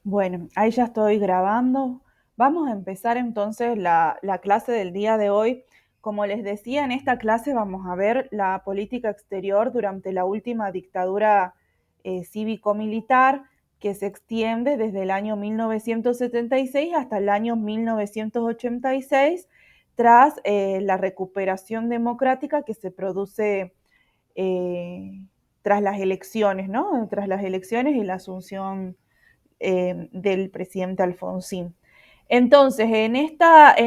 Bueno, ahí ya estoy grabando. Vamos a empezar entonces la clase del día de hoy. Como les decía, en esta clase vamos a ver la política exterior durante la última dictadura cívico-militar que se extiende desde el año 1976 hasta el año 1986, tras la recuperación democrática que se produce eh, tras las elecciones, ¿no? Tras las elecciones y la asunción del presidente Alfonsín. Entonces, en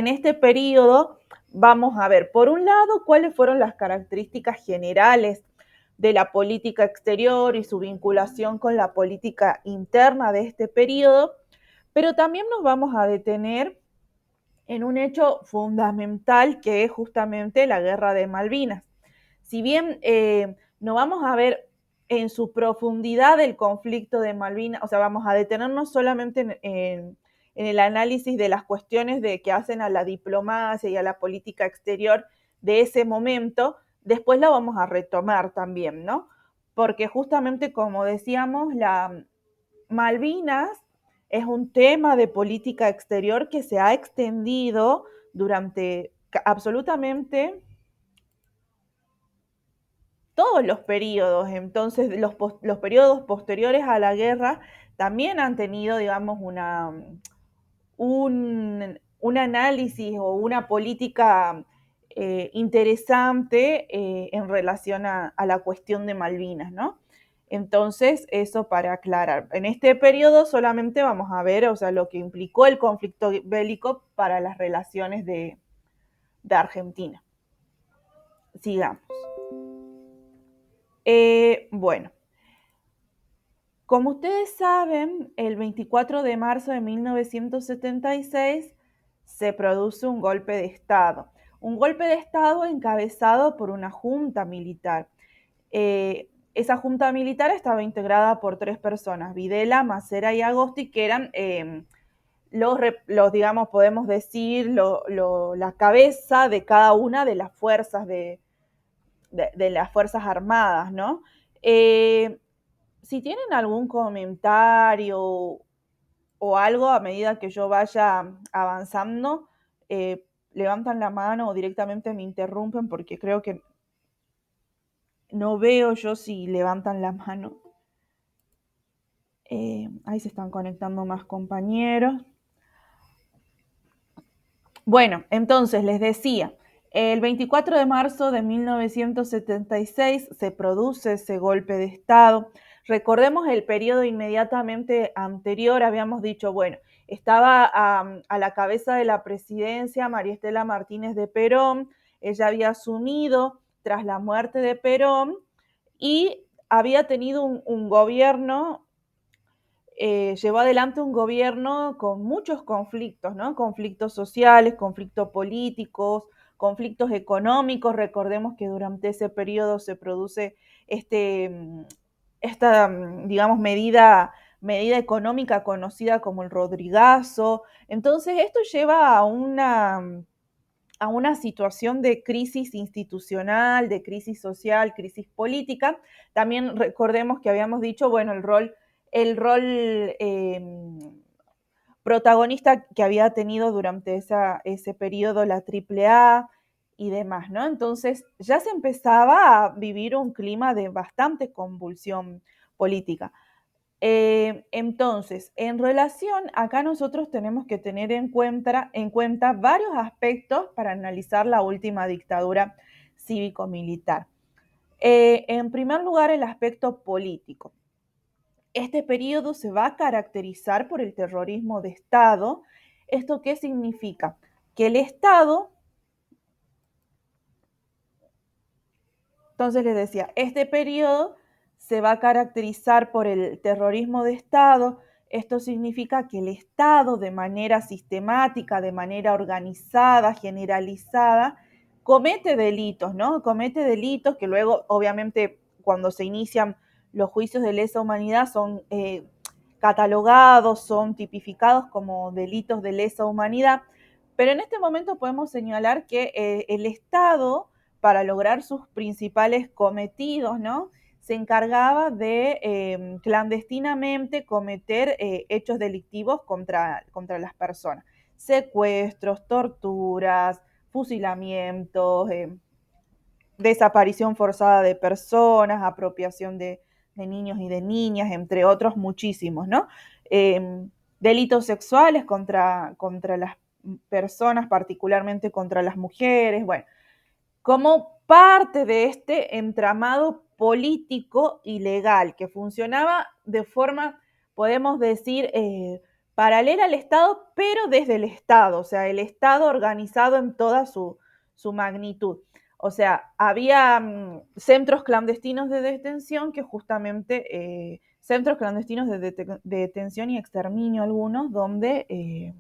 este periodo vamos a ver, por un lado, cuáles fueron las características generales de la política exterior y su vinculación con la política interna de este periodo, pero también nos vamos a detener en un hecho fundamental que es justamente la guerra de Malvinas. Si bien no vamos a ver en su profundidad el conflicto de Malvinas, o sea, vamos a detenernos solamente en el análisis de las cuestiones de, que hacen a la diplomacia y a la política exterior de ese momento, después la vamos a retomar también, ¿no? Porque justamente como decíamos, la Malvinas es un tema de política exterior que se ha extendido durante absolutamente todos los periodos. Entonces, los periodos posteriores a la guerra también han tenido, digamos, un análisis o una política interesante en relación a la cuestión de Malvinas, ¿no? Entonces, eso para aclarar. En este periodo solamente vamos a ver, o sea, lo que implicó el conflicto bélico para las relaciones de Argentina. Sigamos. Bueno, como ustedes saben, el 24 de marzo de 1976 se produce un golpe de Estado encabezado por una junta militar. Esa junta militar estaba integrada por tres personas, Videla, Macera y Agosti, que eran digamos, podemos decir, la cabeza de cada una de las fuerzas de las Fuerzas Armadas, ¿no? Eh, si tienen algún comentario o algo a medida que yo vaya avanzando, levantan la mano o directamente me interrumpen porque creo que no veo yo si levantan la mano. Ahí se están conectando más compañeros. Bueno, entonces les decía, el 24 de marzo de 1976 se produce ese golpe de Estado. Recordemos el periodo inmediatamente anterior, habíamos dicho, bueno, estaba a la cabeza de la presidencia María Estela Martínez de Perón, ella había asumido tras la muerte de Perón y había tenido un gobierno, llevó adelante un gobierno con muchos conflictos, ¿no? Conflictos sociales, conflictos políticos, conflictos económicos. Recordemos que durante ese periodo se produce este, esta, digamos, medida económica conocida como el Rodrigazo. Entonces, esto lleva a una situación de crisis institucional, de crisis social, crisis política. También recordemos que habíamos dicho, bueno, el rol protagonista que había tenido durante ese periodo la AAA y demás, ¿no? Entonces ya se empezaba a vivir un clima de bastante convulsión política. Entonces, en relación, acá nosotros tenemos que tener en cuenta varios aspectos para analizar la última dictadura cívico-militar. En primer lugar, el aspecto político. Este periodo se va a caracterizar por el terrorismo de Estado. ¿Esto qué significa? Que el Estado, entonces les decía, este periodo se va a caracterizar por el terrorismo de Estado. Esto significa que el Estado, de manera sistemática, de manera organizada, generalizada, comete delitos, ¿no? Comete delitos que luego, obviamente, cuando se inician los juicios de lesa humanidad son catalogados, son tipificados como delitos de lesa humanidad, pero en este momento podemos señalar que el Estado, para lograr sus principales cometidos, ¿no? se encargaba de clandestinamente cometer hechos delictivos contra las personas. Secuestros, torturas, fusilamientos, desaparición forzada de personas, apropiación de niños y de niñas, entre otros muchísimos, ¿no? Delitos sexuales contra las personas, particularmente contra las mujeres, bueno, como parte de este entramado político y legal que funcionaba de forma, podemos decir, paralela al Estado, pero desde el Estado, o sea, el Estado organizado en toda su magnitud. O sea, había centros clandestinos de detención que justamente, centros clandestinos de detención y exterminio algunos, donde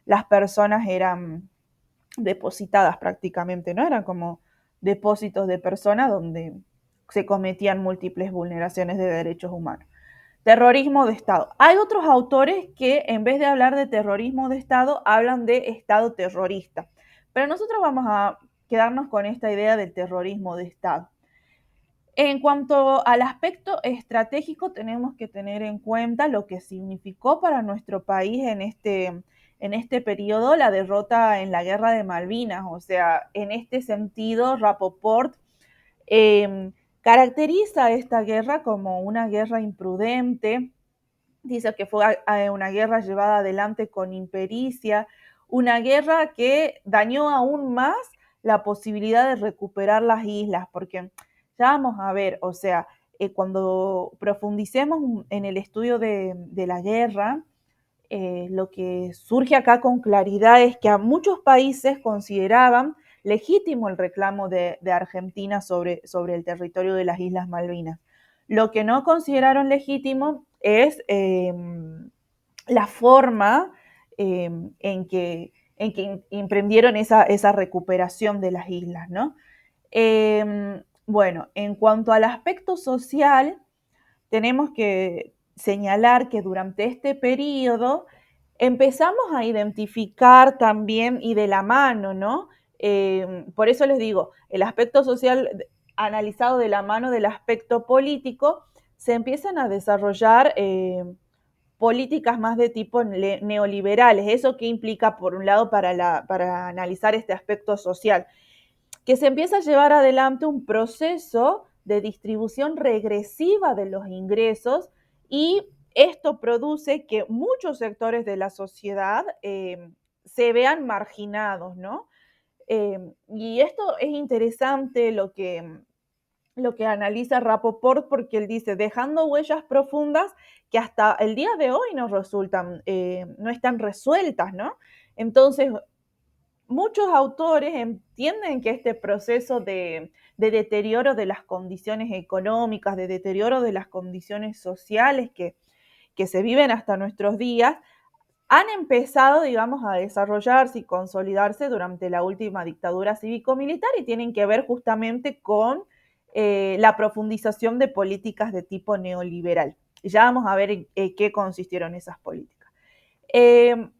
las personas eran depositadas prácticamente, ¿no? Eran como depósitos de personas donde se cometían múltiples vulneraciones de derechos humanos. Terrorismo de Estado. Hay otros autores que en vez de hablar de terrorismo de Estado, hablan de Estado terrorista. Pero nosotros vamos a quedarnos con esta idea del terrorismo de Estado. En cuanto al aspecto estratégico, tenemos que tener en cuenta lo que significó para nuestro país en este periodo la derrota en la guerra de Malvinas. O sea, en este sentido, Rapoport caracteriza esta guerra como una guerra imprudente. Dice que fue una guerra llevada adelante con impericia, una guerra que dañó aún más la posibilidad de recuperar las islas, porque ya vamos a ver, o sea, cuando profundicemos en el estudio de la guerra, lo que surge acá con claridad es que a muchos países consideraban legítimo el reclamo de Argentina sobre el territorio de las Islas Malvinas. Lo que no consideraron legítimo es la forma en que emprendieron esa recuperación de las islas, ¿no? Bueno, en cuanto al aspecto social, tenemos que señalar que durante este periodo empezamos a identificar también y de la mano, ¿no? Por eso les digo, el aspecto social analizado de la mano del aspecto político, se empiezan a desarrollar políticas más de tipo neoliberales. ¿Eso qué implica, por un lado, para analizar este aspecto social? Que se empieza a llevar adelante un proceso de distribución regresiva de los ingresos y esto produce que muchos sectores de la sociedad se vean marginados, ¿no? Y esto es interesante lo que analiza Rapoport porque él dice, dejando huellas profundas que hasta el día de hoy no resultan, no están resueltas, ¿no? Entonces, muchos autores entienden que este proceso de deterioro de las condiciones económicas, de deterioro de las condiciones sociales que se viven hasta nuestros días, han empezado, digamos, a desarrollarse y consolidarse durante la última dictadura cívico-militar y tienen que ver justamente con la profundización de políticas de tipo neoliberal. Ya vamos a ver en qué consistieron esas políticas.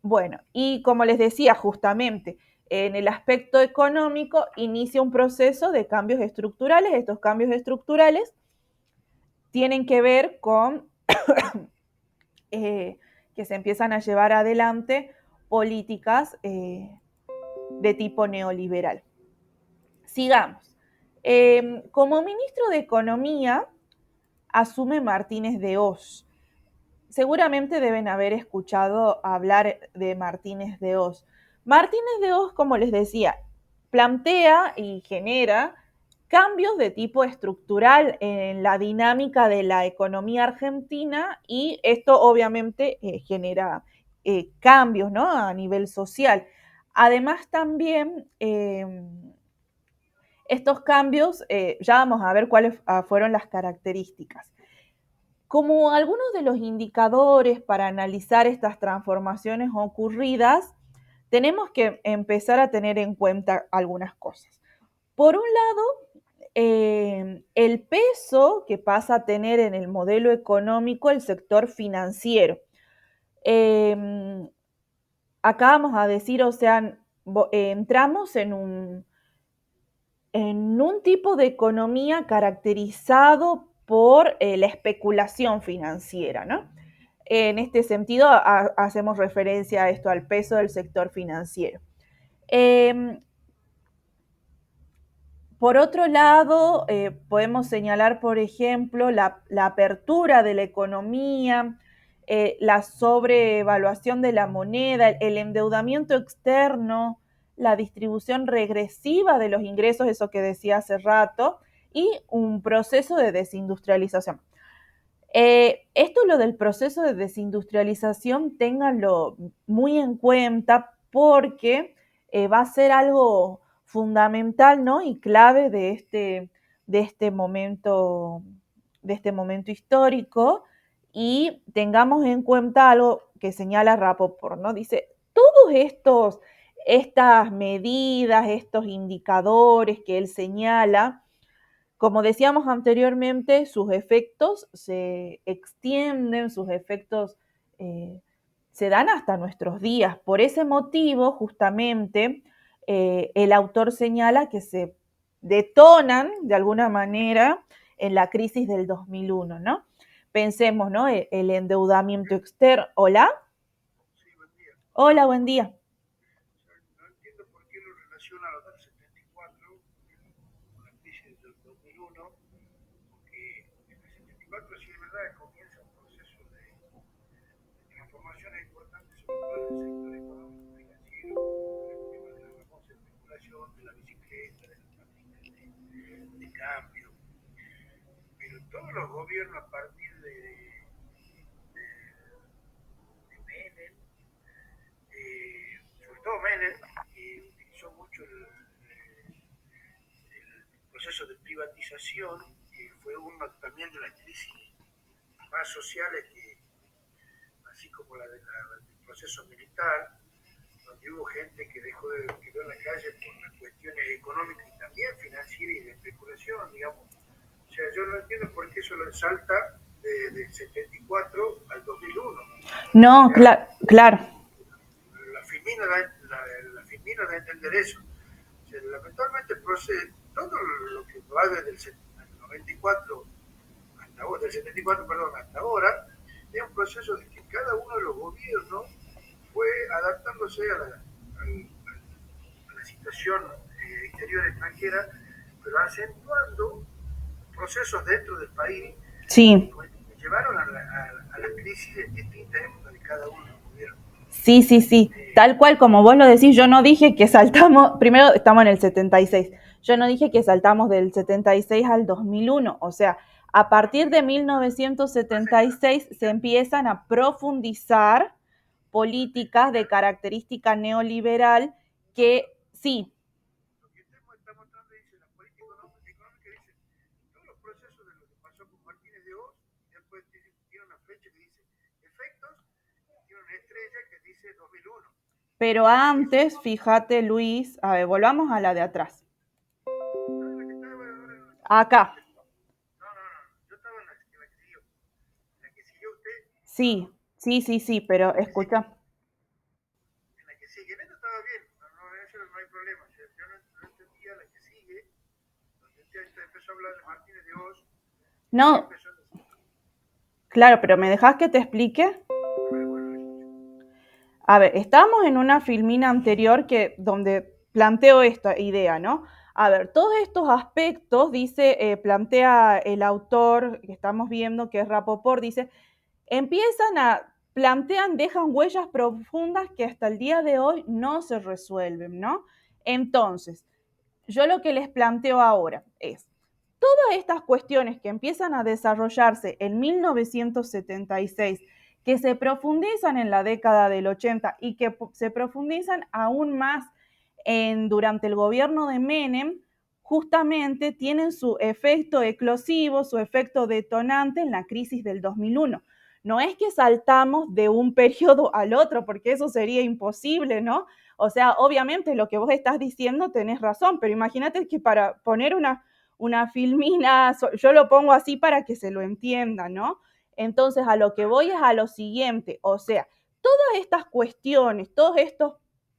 Bueno, y como les decía, justamente en el aspecto económico inicia un proceso de cambios estructurales. Estos cambios estructurales tienen que ver con que se empiezan a llevar adelante políticas de tipo neoliberal. Sigamos. Como ministro de Economía asume Martínez de Oz. Seguramente deben haber escuchado hablar de Martínez de Oz. Martínez de Oz, como les decía, plantea y genera cambios de tipo estructural en la dinámica de la economía argentina y esto obviamente genera cambios, ¿no? A nivel social. Además también estos cambios, ya vamos a ver cuáles fueron las características. Como algunos de los indicadores para analizar estas transformaciones ocurridas, tenemos que empezar a tener en cuenta algunas cosas. Por un lado, el peso que pasa a tener en el modelo económico el sector financiero. Acá vamos a decir, o sea, entramos en un tipo de economía caracterizado por la especulación financiera, ¿no? En este sentido, hacemos referencia a esto, al peso del sector financiero. Por otro lado, podemos señalar, por ejemplo, la apertura de la economía, la sobrevaluación de la moneda, el endeudamiento externo, la distribución regresiva de los ingresos, eso que decía hace rato, y un proceso de desindustrialización. Esto, lo del proceso de desindustrialización, ténganlo muy en cuenta porque va a ser algo fundamental, ¿no? Y clave de este momento, de este momento histórico. Y tengamos en cuenta algo que señala Rapoport, ¿no? Dice, estas medidas, estos indicadores que él señala, como decíamos anteriormente, sus efectos se extienden, sus efectos se dan hasta nuestros días. Por ese motivo, justamente, el autor señala que se detonan de alguna manera en la crisis del 2001, ¿no? Pensemos, ¿no? El endeudamiento externo. ¿Hola? Sí, buen día. Hola, buen día. No entiendo por qué lo relaciona a los del 74 con la crisis del 2001, porque en el 74 sí es verdad que comienza un proceso de transformaciones importantes, sobre todo en el sector económico financiero, con el tema de la famosa especulación, de la bicicleta, de las máquinas de cambio, pero todos los gobiernos a partir de Menem, sobre todo Menem, que utilizó mucho el proceso de privatización, que fue uno también de las crisis más sociales, que, así como del proceso militar, donde hubo gente que quedó en la calle por las cuestiones económicas y también financieras y de especulación, digamos. O sea, yo no entiendo por qué eso lo salta del 74 al 2001. O No, sea, claro. la Filmina la Filmina da a entender eso. O sea, lamentablemente todo lo que va desde el 94 hasta ahora, del 74, perdón, hasta ahora, es un proceso de que cada uno de los gobiernos fue adaptándose a la situación exterior extranjera, pero acentuando procesos dentro del país Sí. que llevaron a la crisis en distintas épocas de cada uno de los gobiernos. Sí, sí, sí. Tal cual como vos lo decís, yo no dije que saltamos, primero estamos en el 76, yo no dije que saltamos del 76 al 2001, o sea, a partir de 1976 se empiezan a profundizar políticas de característica neoliberal que sí. Lo que está mostrando, dice, la política económica, dice, todos los procesos de lo que pasó con Martínez de Oz, después tiene una flecha que dice efectos, y tiene una estrella que dice 2001. Pero antes, fíjate Luis, a ver, volvamos a la de atrás. No, la que estaba ahora Acá, no, no, no, yo estaba en la que siguió. En la que siguió usted, sí, sí, sí, sí, pero en la que sigue, escucha. en la que sigue. En esta estaba bien, eso no hay problema. O sea, yo no entendía la que sigue, donde usted empezó a hablar de Martínez de Oz, y ahí No, empezó a decir, claro, pero ¿me dejás que te explique? a ver, bueno, lo escucho. A ver, estábamos en una filmina anterior donde planteo esta idea, ¿no? A ver, todos estos aspectos, dice, plantea el autor que estamos viendo, que es Rapoport, dice, plantean, dejan huellas profundas que hasta el día de hoy no se resuelven, ¿no? Entonces, yo lo que les planteo ahora es, todas estas cuestiones que empiezan a desarrollarse en 1976, que se profundizan en la década del 80 y que se profundizan aún más durante el gobierno de Menem, justamente tienen su efecto eclosivo, su efecto detonante en la crisis del 2001. No es que saltamos de un periodo al otro, porque eso sería imposible, ¿no? O sea, obviamente lo que vos estás diciendo tenés razón, pero imagínate que para poner una filmina, yo lo pongo así para que se lo entienda, ¿no? Entonces, a lo que voy es a lo siguiente, o sea, todas estas cuestiones,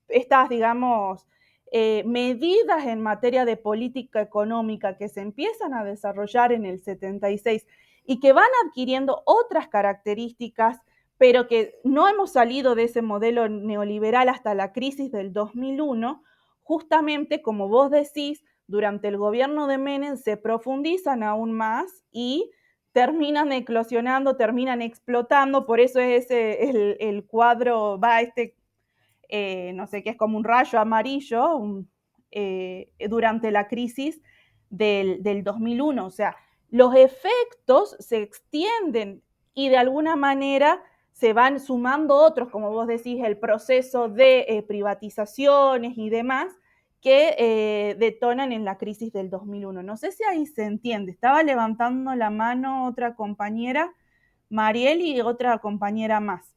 estas, digamos, medidas en materia de política económica que se empiezan a desarrollar en el 76 y que van adquiriendo otras características, pero que no hemos salido de ese modelo neoliberal hasta la crisis del 2001, justamente como vos decís, durante el gobierno de Menem se profundizan aún más y terminan eclosionando, terminan explotando, por eso es el cuadro, no sé qué, es como un rayo amarillo durante la crisis del 2001. O sea, los efectos se extienden y de alguna manera se van sumando otros, como vos decís, el proceso de privatizaciones y demás, que detonan en la crisis del 2001. No sé si ahí se entiende. Estaba levantando la mano otra compañera, Mariel, y otra compañera más.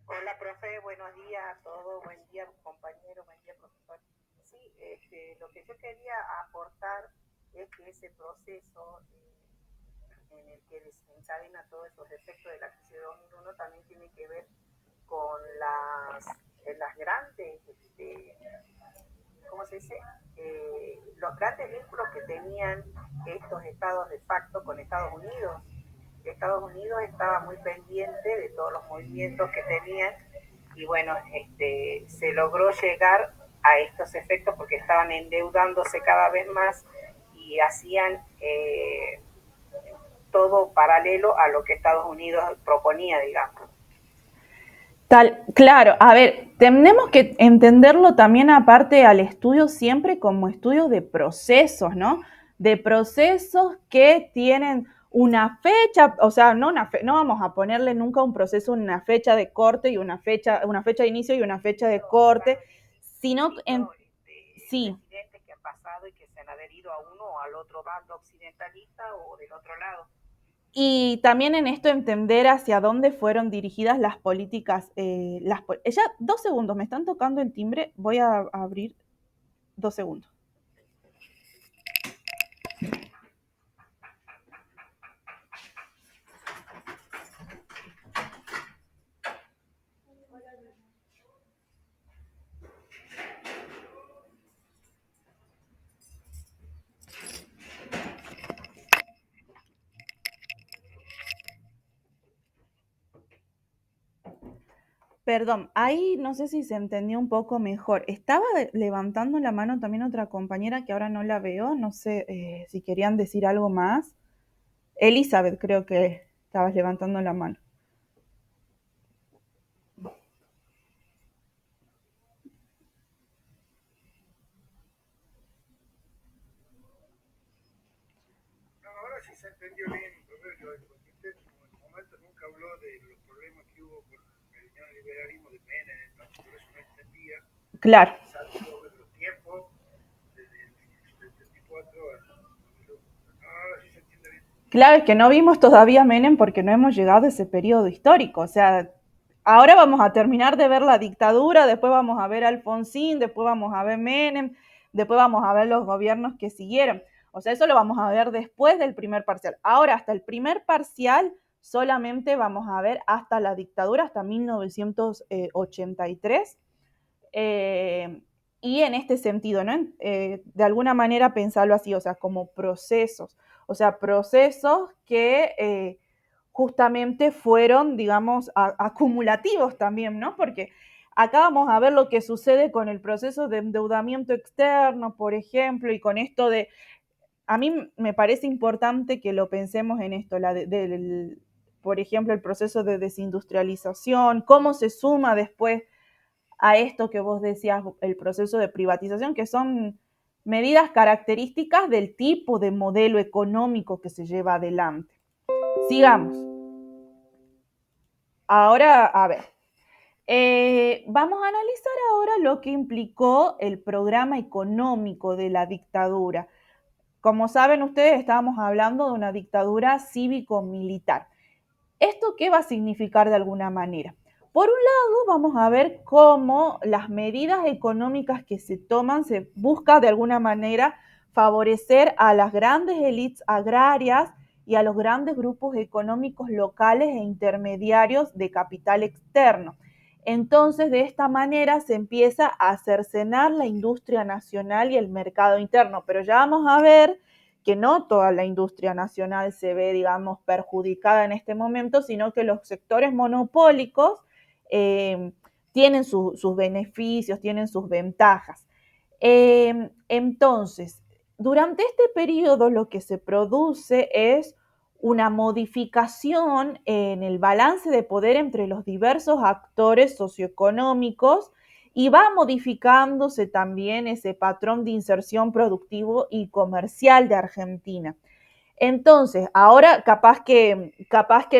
Hola, profe, buenos días a todos, buen día, compañero, buen día, profesor. Sí, lo que yo quería aportar es que ese proceso en el que desencadena todos esos efectos de la crisis de 2001 también tiene que ver con las grandes, ¿cómo se dice? Los grandes vínculos que tenían estos estados de facto con Estados Unidos. Estados Unidos estaba muy pendiente de todos los movimientos que tenían y bueno, se logró llegar a estos efectos porque estaban endeudándose cada vez más y hacían todo paralelo a lo que Estados Unidos proponía, digamos. Claro, a ver, tenemos que entenderlo también aparte al estudio siempre como estudio de procesos, ¿no? De procesos que tienen una fecha, o sea, no vamos a ponerle nunca a un proceso una fecha de corte y una fecha de inicio y una fecha de corte, sino sí. Presidentes que han pasado y que se han adherido a uno o al otro bando occidentalista o del otro lado. Y también en esto entender hacia dónde fueron dirigidas las políticas. Ya, 2 segundos, me están tocando el timbre, voy a abrir 2 segundos. Perdón, ahí no sé si se entendió un poco mejor. Estaba levantando la mano también otra compañera que ahora no la veo. No sé si querían decir algo más. Elizabeth, creo que estabas levantando la mano. No, ahora sí se entendió bien, Roberto, porque usted en el momento nunca habló de los problemas que hubo con el neoliberalismo de Menem, entonces por eso no entendía. Claro. Salvo los tiempos desde el 74 al 2001. No, ahora sí se entiende bien. Claro, es que no vimos todavía Menem porque no hemos llegado a ese periodo histórico. O sea, ahora vamos a terminar de ver la dictadura, después vamos a ver a Alfonsín, después vamos a ver Menem, después vamos a ver los gobiernos que siguieron. O sea, eso lo vamos a ver después del primer parcial. Ahora, hasta el primer parcial, solamente vamos a ver hasta la dictadura, hasta 1983. Y en este sentido, ¿no? De alguna manera pensarlo así, o sea, como procesos. O sea, procesos que justamente fueron, digamos, acumulativos también, ¿no? Porque acá vamos a ver lo que sucede con el proceso de endeudamiento externo, por ejemplo, y con esto de, a mí me parece importante que lo pensemos en esto, por ejemplo, el proceso de desindustrialización, cómo se suma después a esto que vos decías, el proceso de privatización, que son medidas características del tipo de modelo económico que se lleva adelante. Sigamos. Ahora, a ver, vamos a analizar ahora lo que implicó el programa económico de la dictadura. Como saben ustedes, estábamos hablando de una dictadura cívico-militar. ¿Esto qué va a significar de alguna manera? Por un lado, vamos a ver cómo las medidas económicas que se toman se busca de alguna manera favorecer a las grandes élites agrarias y a los grandes grupos económicos locales e intermediarios de capital externo. Entonces, de esta manera se empieza a cercenar la industria nacional y el mercado interno, pero ya vamos a ver que no toda la industria nacional se ve, digamos, perjudicada en este momento, sino que los sectores monopólicos tienen sus beneficios, tienen sus ventajas. Entonces, durante este periodo lo que se produce es una modificación en el balance de poder entre los diversos actores socioeconómicos y va modificándose también ese patrón de inserción productivo y comercial de Argentina. Entonces, ahora capaz que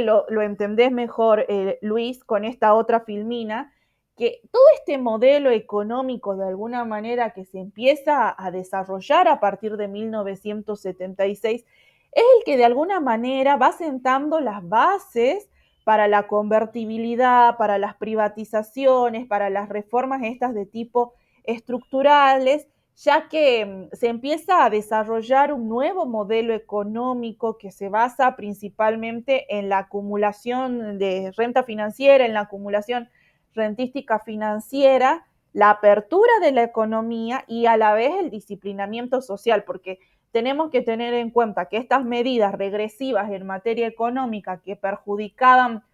lo entendés mejor, Luis, con esta otra filmina, que todo este modelo económico de alguna manera que se empieza a desarrollar a partir de 1976 es el que de alguna manera va sentando las bases para la convertibilidad, para las privatizaciones, para las reformas estas de tipo estructurales, ya que se empieza a desarrollar un nuevo modelo económico que se basa principalmente en la acumulación de renta financiera, en la acumulación rentística financiera, la apertura de la economía y a la vez el disciplinamiento social, porque tenemos que tener en cuenta que estas medidas regresivas en materia económica que perjudicaban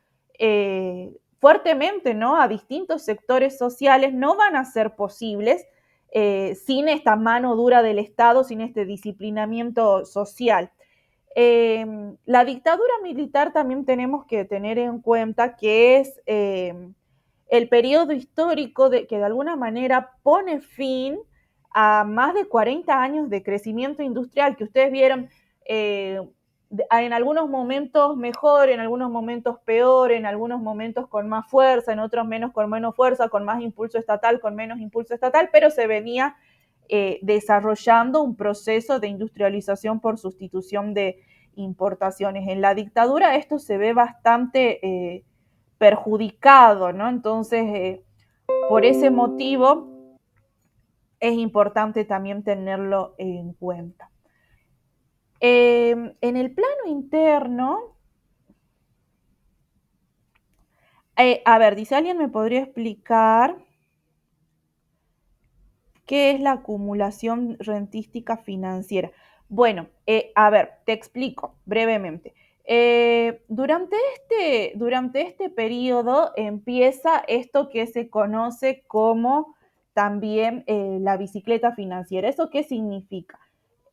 fuertemente, ¿no?, a distintos sectores sociales no van a ser posibles sin esta mano dura del Estado, sin este disciplinamiento social. La dictadura militar también tenemos que tener en cuenta que es el periodo histórico que de alguna manera pone fin a más de 40 años de crecimiento industrial que ustedes vieron en algunos momentos mejor, en algunos momentos peor, en algunos momentos con más fuerza, en otros menos con menos fuerza, con más impulso estatal, con menos impulso estatal, pero se venía desarrollando un proceso de industrialización por sustitución de importaciones. En la dictadura esto se ve bastante perjudicado, ¿no? Entonces, por ese motivo es importante también tenerlo en cuenta. En el plano interno, a ver, dice, ¿alguien me podría explicar qué es la acumulación rentística financiera? Bueno, a ver, te explico brevemente. Durante este periodo empieza esto que se conoce como también la bicicleta financiera. ¿Eso qué significa?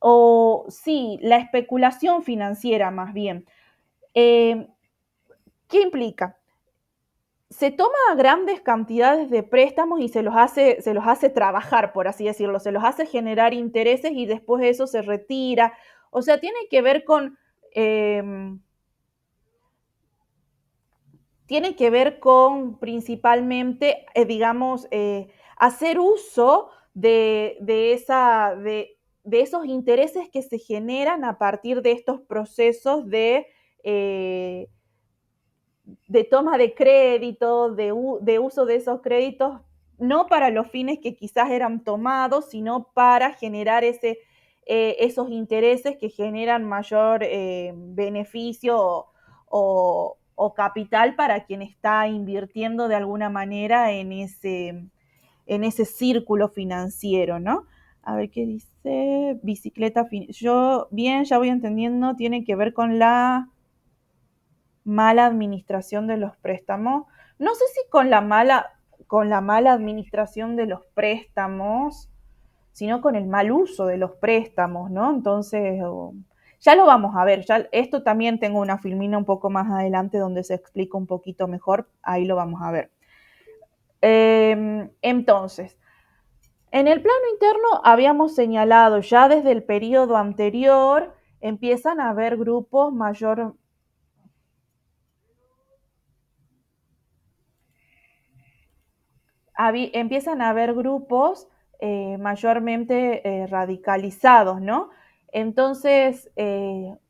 O sí, la especulación financiera más bien. ¿Qué implica? Se toma grandes cantidades de préstamos y se los hace trabajar, por así decirlo, se los hace generar intereses y después eso se retira. O sea, tiene que ver con principalmente, digamos, hacer uso de esos intereses que se generan a partir de estos procesos de toma de crédito, de uso de esos créditos, no para los fines que quizás eran tomados, sino para generar esos intereses que generan mayor beneficio o capital para quien está invirtiendo de alguna manera en ese círculo financiero, ¿no? A ver qué dice, bicicleta, yo bien, ya voy entendiendo, tiene que ver con la mala administración de los préstamos. No sé si con la mala administración de los préstamos, sino con el mal uso de los préstamos, ¿no? Entonces, ya lo vamos a ver. Ya, esto también tengo una filmina un poco más adelante donde se explica un poquito mejor. Ahí lo vamos a ver. Entonces, en el plano interno habíamos señalado ya desde el periodo anterior, empiezan a haber grupos empiezan a haber grupos mayormente radicalizados, ¿no? Entonces,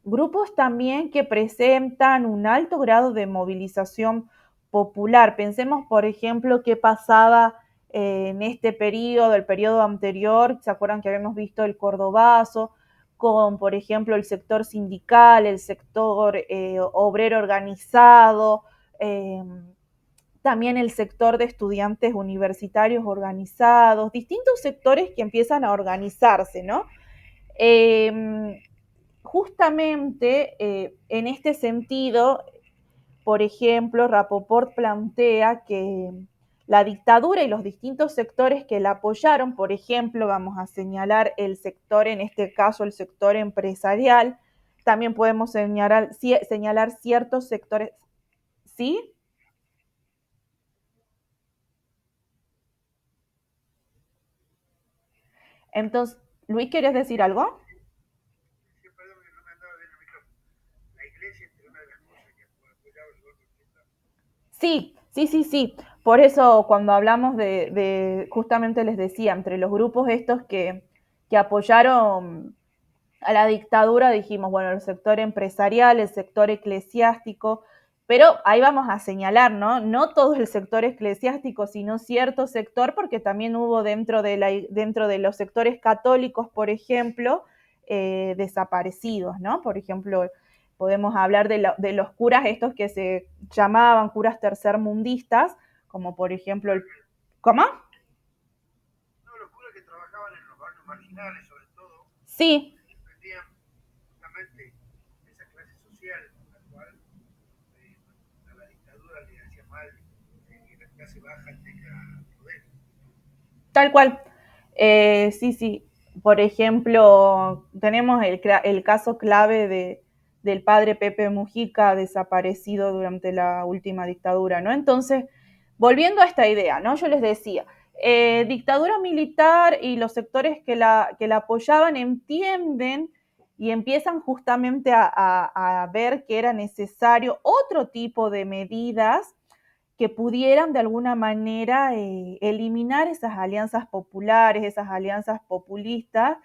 grupos también que presentan un alto grado de movilización popular. Pensemos, por ejemplo, qué pasaba en este periodo, el periodo anterior, ¿se acuerdan que habíamos visto el Cordobazo? Con, por ejemplo, el sector sindical, el sector obrero organizado, también el sector de estudiantes universitarios organizados, distintos sectores que empiezan a organizarse, ¿no? Justamente en este sentido, por ejemplo, Rapoport plantea que la dictadura y los distintos sectores que la apoyaron, por ejemplo, vamos a señalar el sector, en este caso el sector empresarial, también podemos señalar ciertos sectores, ¿sí? Entonces, Luis, ¿quieres decir algo? Sí, perdón que no me andaba bien el micrófono. La iglesia, entre una de las cosas que apoyaba el golpe militar. Sí, sí, sí, sí. Por eso cuando hablamos justamente les decía, entre los grupos estos que apoyaron a la dictadura, dijimos, bueno, el sector empresarial, el sector eclesiástico, pero ahí vamos a señalar, ¿no? No todo el sector eclesiástico, sino cierto sector, porque también hubo dentro de los sectores católicos, por ejemplo, desaparecidos, ¿no? Por ejemplo, podemos hablar de los curas estos que se llamaban curas tercermundistas, como por ejemplo el... ¿Cómo? No, los curas que trabajaban en los barrios marginales, sobre todo, Sí, que defendían justamente esa clase social a la cual eh, a la dictadura le hacía mal que la clase baja tenga poder. tal cual. Sí, sí. Por ejemplo, tenemos el caso clave del padre Pepe Mujica desaparecido durante la última dictadura, ¿no? Entonces, volviendo a esta idea, ¿no? Yo les decía, dictadura militar y los sectores que la apoyaban entienden y empiezan justamente a ver que era necesario otro tipo de medidas que pudieran de alguna manera eliminar esas alianzas populares, esas alianzas populistas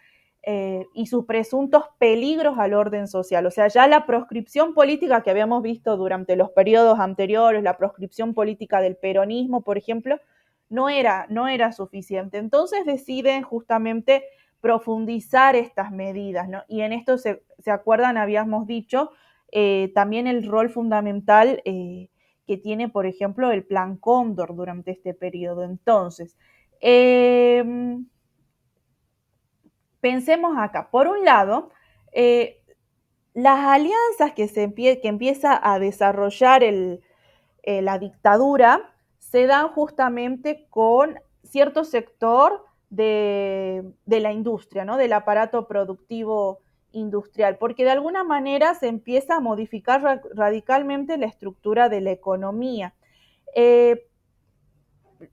y sus presuntos peligros al orden social. O sea, ya la proscripción política que habíamos visto durante los periodos anteriores, la proscripción política del peronismo, por ejemplo, no era suficiente. Entonces deciden justamente profundizar estas medidas, ¿no? Y en esto, se acuerdan, habíamos dicho también el rol fundamental que tiene, por ejemplo, el Plan Cóndor durante este periodo. Entonces, eh, pensemos acá. Por un lado, eh, las alianzas que empieza a desarrollar la dictadura se dan justamente con cierto sector de la industria, ¿no? Del aparato productivo industrial, porque de alguna manera se empieza a modificar radicalmente la estructura de la economía. Eh,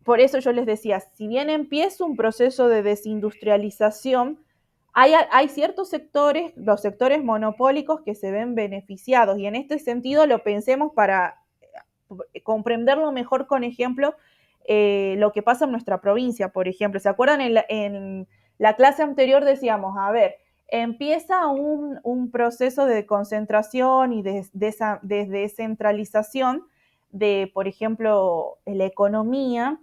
por eso yo les decía, si bien empieza un proceso de desindustrialización, hay ciertos sectores, los sectores monopólicos, que se ven beneficiados, y en este sentido lo pensemos para comprenderlo mejor con ejemplo, lo que pasa en nuestra provincia, por ejemplo. ¿Se acuerdan? En la clase anterior decíamos, a ver, empieza un proceso de concentración y de descentralización de, por ejemplo, la economía.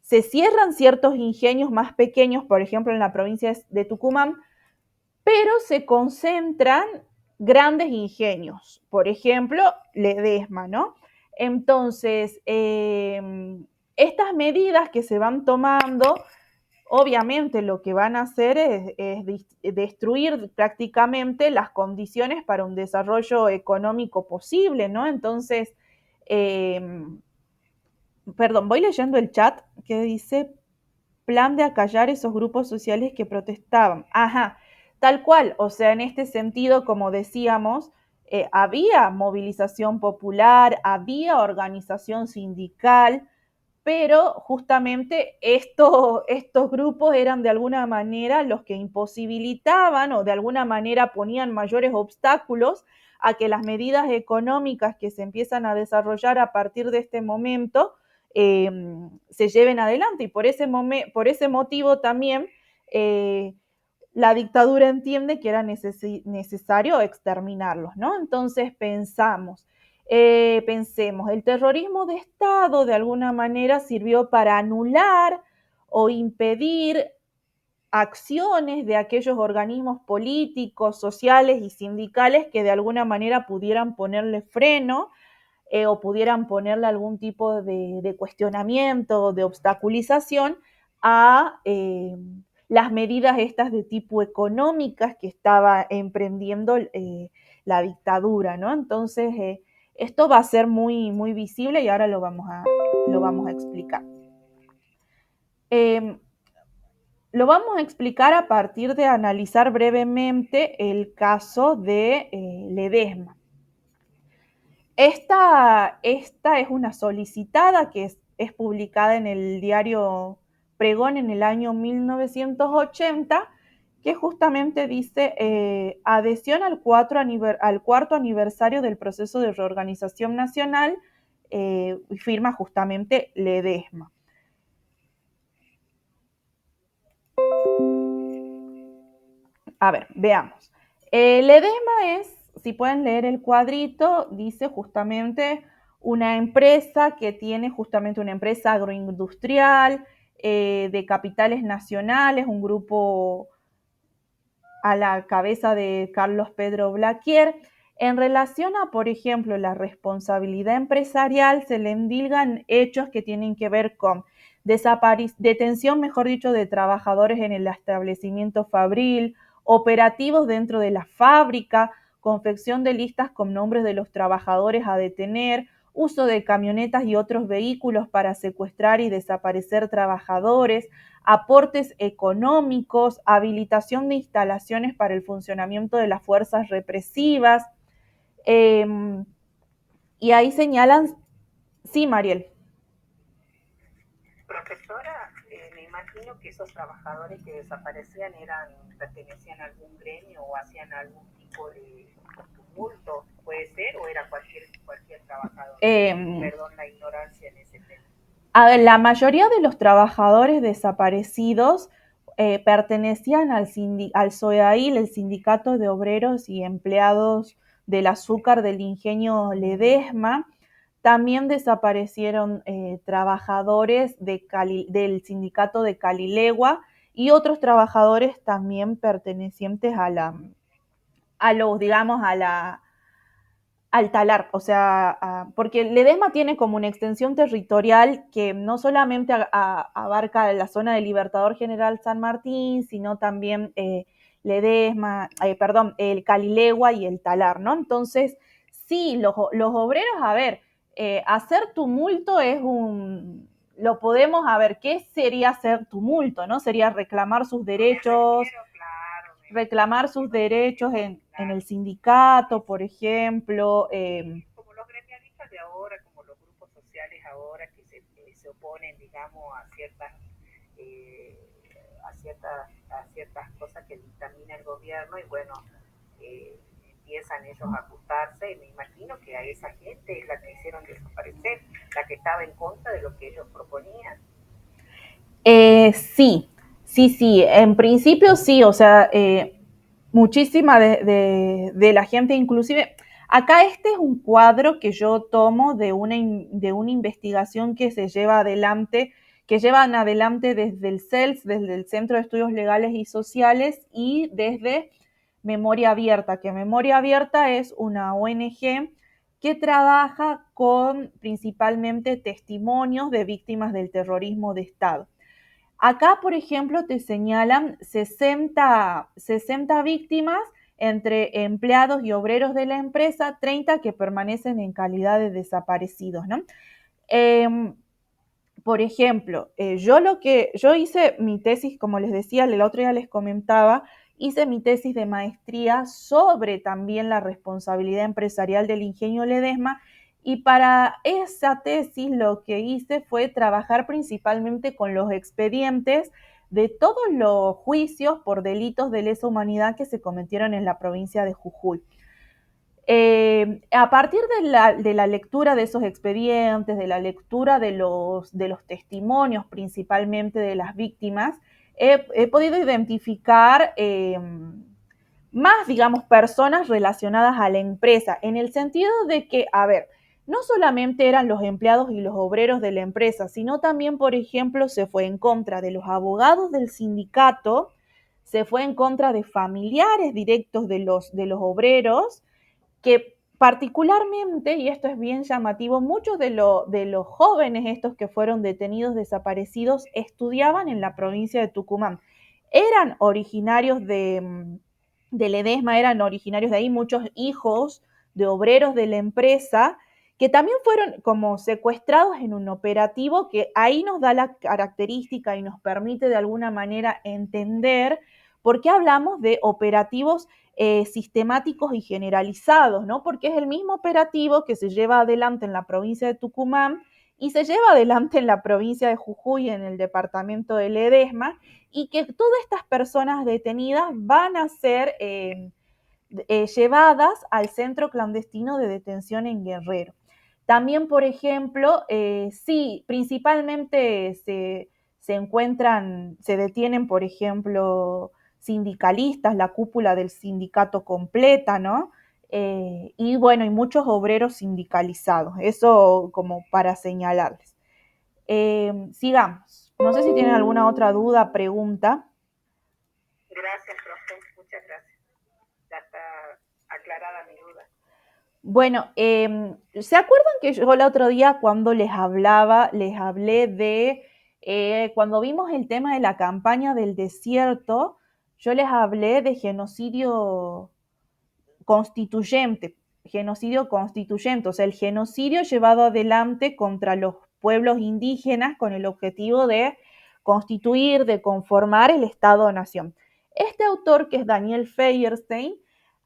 Se cierran ciertos ingenios más pequeños, por ejemplo, en la provincia de Tucumán, pero se concentran grandes ingenios, por ejemplo, Ledesma, ¿no? Entonces, estas medidas que se van tomando, obviamente lo que van a hacer es destruir prácticamente las condiciones para un desarrollo económico posible, ¿no? Entonces, eh, perdón, voy leyendo el chat que dice plan de acallar esos grupos sociales que protestaban. Ajá, tal cual, o sea, en este sentido, como decíamos, había movilización popular, había organización sindical, pero justamente estos grupos eran de alguna manera los que imposibilitaban o de alguna manera ponían mayores obstáculos a que las medidas económicas que se empiezan a desarrollar a partir de este momento eh, se lleven adelante. Y por ese motivo también eh, la dictadura entiende que era necesario exterminarlos, ¿no? Entonces pensemos, el terrorismo de Estado de alguna manera sirvió para anular o impedir acciones de aquellos organismos políticos, sociales y sindicales que de alguna manera pudieran ponerle freno o pudieran ponerle algún tipo de cuestionamiento, de obstaculización a las medidas estas de tipo económicas que estaba emprendiendo la dictadura, ¿no? Entonces, esto va a ser muy, muy visible y ahora lo vamos a explicar. Lo vamos a explicar a partir de analizar brevemente el caso de Ledesma. Esta es una solicitada que es publicada en el diario Pregón en el año 1980, que justamente dice adhesión al cuarto aniversario del proceso de reorganización nacional, y firma justamente Ledesma. A ver, veamos. El edema es, si pueden leer el cuadrito, dice justamente una empresa que tiene justamente una empresa agroindustrial de capitales nacionales, un grupo a la cabeza de Carlos Pedro Blaquier. En relación a, por ejemplo, la responsabilidad empresarial, se le endilgan hechos que tienen que ver con detención, mejor dicho, de trabajadores en el establecimiento fabril, operativos dentro de la fábrica, confección de listas con nombres de los trabajadores a detener, uso de camionetas y otros vehículos para secuestrar y desaparecer trabajadores, aportes económicos, habilitación de instalaciones para el funcionamiento de las fuerzas represivas. Y ahí señalan, sí, Mariel. Profesora, me imagino que esos trabajadores que desaparecían pertenecían a algún gremio o hacían algún tipo de tumulto, puede ser, o era cualquier trabajador. Perdón la ignorancia en ese tema. A ver, la mayoría de los trabajadores desaparecidos pertenecían al SOEAIL, el Sindicato de Obreros y Empleados del Azúcar del Ingenio Ledesma. También desaparecieron trabajadores del sindicato de Calilegua y otros trabajadores también pertenecientes al talar, o sea, porque Ledesma tiene como una extensión territorial que no solamente abarca la zona del Libertador General San Martín, sino también Ledesma, el Calilegua y el talar, ¿no? Entonces, sí, los obreros, a ver, hacer tumulto lo podemos, a ver, ¿qué sería hacer tumulto, no? Sería reclamar sus derechos, en el sindicato, por ejemplo. Como los gremialistas de ahora, como los grupos sociales ahora que se oponen, digamos, a ciertas cosas que dictamina el gobierno y bueno, empiezan ellos a ajustarse y me imagino que a esa gente es la que hicieron desaparecer, la que estaba en contra de lo que ellos proponían. Sí, en principio sí, o sea, muchísima de la gente, inclusive, acá este es un cuadro que yo tomo de una investigación que llevan adelante desde el CELS, desde el Centro de Estudios Legales y Sociales y desde Memoria Abierta, que Memoria Abierta es una ONG que trabaja con principalmente testimonios de víctimas del terrorismo de Estado. Acá, por ejemplo, te señalan 60 víctimas entre empleados y obreros de la empresa, 30 que permanecen en calidad de desaparecidos, ¿no? Por ejemplo, yo hice mi tesis, como les decía, el otro día les comentaba, hice mi tesis de maestría sobre también la responsabilidad empresarial del Ingenio Ledesma y para esa tesis lo que hice fue trabajar principalmente con los expedientes de todos los juicios por delitos de lesa humanidad que se cometieron en la provincia de Jujuy. A partir de la lectura de esos expedientes, de la lectura de los testimonios principalmente de las víctimas, he podido identificar más, digamos, personas relacionadas a la empresa, en el sentido de que, a ver, no solamente eran los empleados y los obreros de la empresa, sino también, por ejemplo, se fue en contra de los abogados del sindicato, se fue en contra de familiares directos de los obreros, que particularmente, y esto es bien llamativo, muchos de los jóvenes estos que fueron detenidos, desaparecidos, estudiaban en la provincia de Tucumán. Eran originarios de Ledesma, eran originarios de ahí, muchos hijos de obreros de la empresa, que también fueron como secuestrados en un operativo que ahí nos da la característica y nos permite de alguna manera entender por qué hablamos de operativos sistemáticos y generalizados, ¿no? Porque es el mismo operativo que se lleva adelante en la provincia de Tucumán y se lleva adelante en la provincia de Jujuy, en el departamento de Ledesma, y que todas estas personas detenidas van a ser llevadas al centro clandestino de detención en Guerrero. También, por ejemplo, sí, principalmente se encuentran, se detienen, por ejemplo, sindicalistas, la cúpula del sindicato completa, ¿no? Y bueno, y muchos obreros sindicalizados, eso como para señalarles. Sigamos. No sé si tienen alguna otra duda, pregunta. Gracias, profe, muchas gracias. Ya está aclarada mi duda. Bueno, ¿se acuerdan que yo el otro día cuando les hablé de, cuando vimos el tema de la campaña del desierto, yo les hablé de genocidio constituyente, o sea, el genocidio llevado adelante contra los pueblos indígenas con el objetivo de constituir, de conformar el Estado-nación. Este autor, que es Daniel Feuerstein,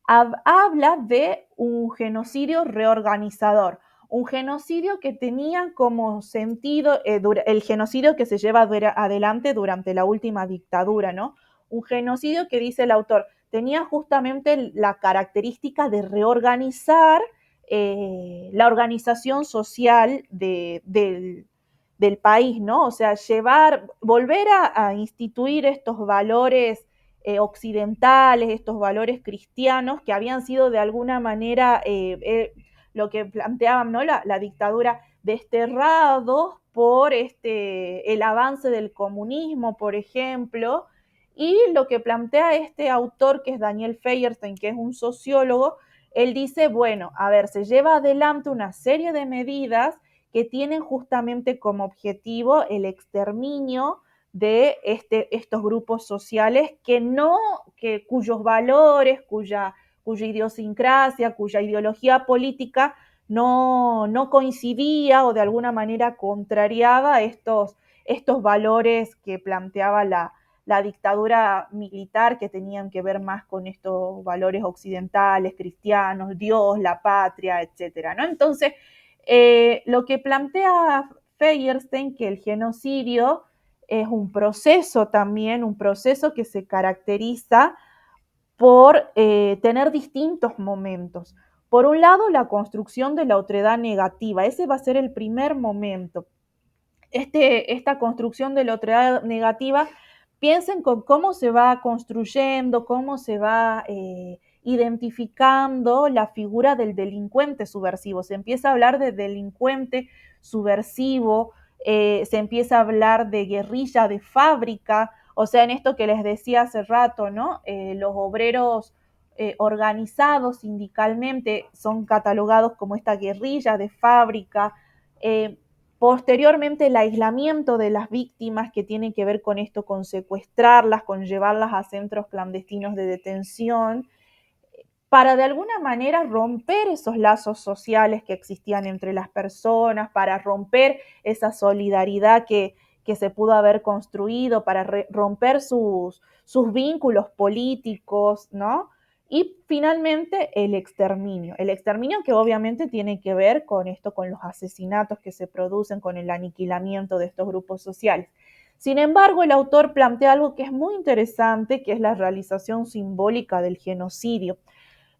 habla de un genocidio reorganizador, un genocidio que tenía como sentido el genocidio que se lleva adelante durante la última dictadura, ¿no? Un genocidio que, dice el autor, tenía justamente la característica de reorganizar la organización social del país, ¿no? O sea, volver a instituir estos valores occidentales, estos valores cristianos que habían sido de alguna manera lo que planteaban, ¿no? La dictadura, desterrados por el avance del comunismo, por ejemplo, y lo que plantea este autor, que es Daniel Feuerstein, que es un sociólogo, él dice, bueno, a ver, se lleva adelante una serie de medidas que tienen justamente como objetivo el exterminio de estos grupos sociales cuyos valores, cuya idiosincrasia, cuya ideología política no coincidía o de alguna manera contrariaba estos valores que planteaba la dictadura militar, que tenían que ver más con estos valores occidentales, cristianos, Dios, la patria, etcétera, ¿no? Entonces, lo que plantea Feuerstein, que el genocidio es un proceso también, un proceso que se caracteriza por tener distintos momentos. Por un lado, la construcción de la otredad negativa, ese va a ser el primer momento. Esta construcción de la otredad negativa, piensen con cómo se va construyendo, cómo se va identificando la figura del delincuente subversivo. Se empieza a hablar de delincuente subversivo, se empieza a hablar de guerrilla de fábrica, o sea, en esto que les decía hace rato, ¿no? Los obreros organizados sindicalmente son catalogados como esta guerrilla de fábrica. Posteriormente, el aislamiento de las víctimas, que tiene que ver con esto, con secuestrarlas, con llevarlas a centros clandestinos de detención, para de alguna manera romper esos lazos sociales que existían entre las personas, para romper esa solidaridad que se pudo haber construido, para romper sus vínculos políticos, ¿no? Y finalmente el exterminio que obviamente tiene que ver con esto, con los asesinatos que se producen, con el aniquilamiento de estos grupos sociales. Sin embargo, el autor plantea algo que es muy interesante, que es la realización simbólica del genocidio.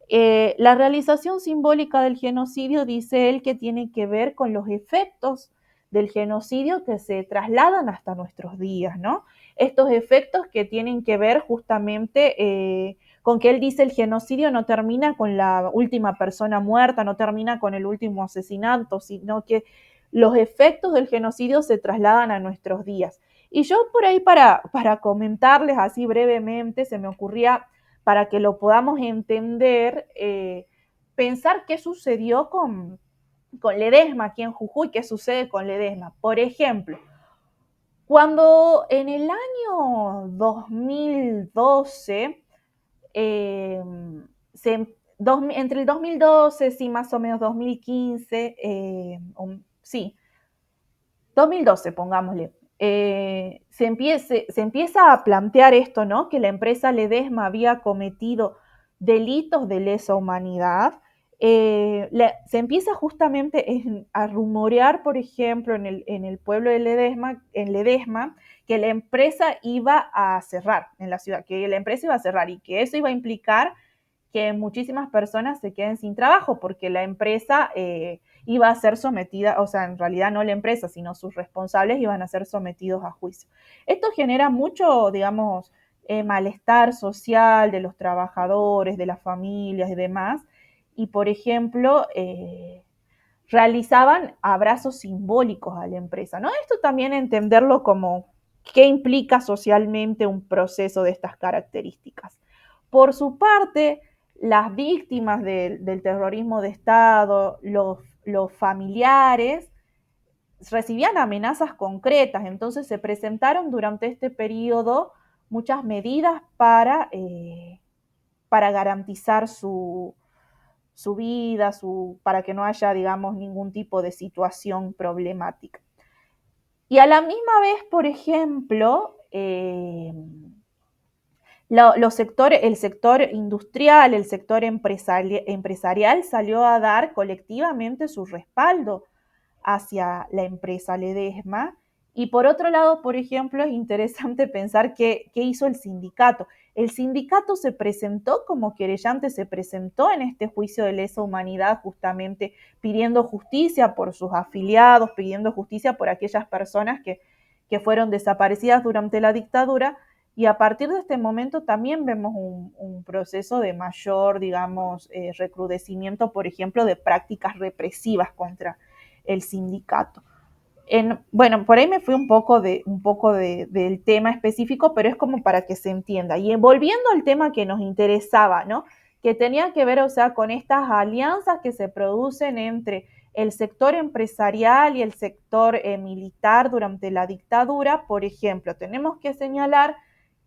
La realización simbólica del genocidio, dice él, que tiene que ver con los efectos del genocidio que se trasladan hasta nuestros días, ¿no? Estos efectos que tienen que ver justamente con que él dice el genocidio no termina con la última persona muerta, no termina con el último asesinato, sino que los efectos del genocidio se trasladan a nuestros días. Y yo por ahí para comentarles así brevemente, se me ocurría para que lo podamos entender, pensar qué sucedió con Ledesma aquí en Jujuy, qué sucede con Ledesma. Por ejemplo, cuando en el año 2012, eh, entre el 2012, sí, más o menos 2015, sí, 2012, pongámosle, se empieza a plantear esto, ¿no? Que la empresa Ledesma había cometido delitos de lesa humanidad. Se empieza justamente a rumorear, por ejemplo, en el pueblo de Ledesma, en Ledesma, que la empresa iba a cerrar en la ciudad, que la empresa iba a cerrar y que eso iba a implicar que muchísimas personas se queden sin trabajo porque la empresa iba a ser sometida, o sea, en realidad no la empresa, sino sus responsables iban a ser sometidos a juicio. Esto genera mucho, digamos, malestar social de los trabajadores, de las familias y demás. Y, por ejemplo, realizaban abrazos simbólicos a la empresa, ¿no? Esto también entenderlo como qué implica socialmente un proceso de estas características. Por su parte, las víctimas del terrorismo de Estado, los familiares, recibían amenazas concretas, entonces se presentaron durante este periodo muchas medidas para garantizar su vida, para que no haya, digamos, ningún tipo de situación problemática. Y a la misma vez, por ejemplo, el sector industrial, el sector empresarial salió a dar colectivamente su respaldo hacia la empresa Ledesma. Y por otro lado, por ejemplo, es interesante pensar qué hizo el sindicato. El sindicato se presentó como querellante, se presentó en este juicio de lesa humanidad justamente pidiendo justicia por sus afiliados, pidiendo justicia por aquellas personas que fueron desaparecidas durante la dictadura. Y a partir de este momento también vemos un proceso de mayor, digamos, recrudecimiento, por ejemplo, de prácticas represivas contra el sindicato. Bueno, por ahí me fui un poco del tema específico, pero es como para que se entienda. Y volviendo al tema que nos interesaba, ¿no? Que tenía que ver, o sea, con estas alianzas que se producen entre el sector empresarial y el sector militar durante la dictadura. Por ejemplo, tenemos que señalar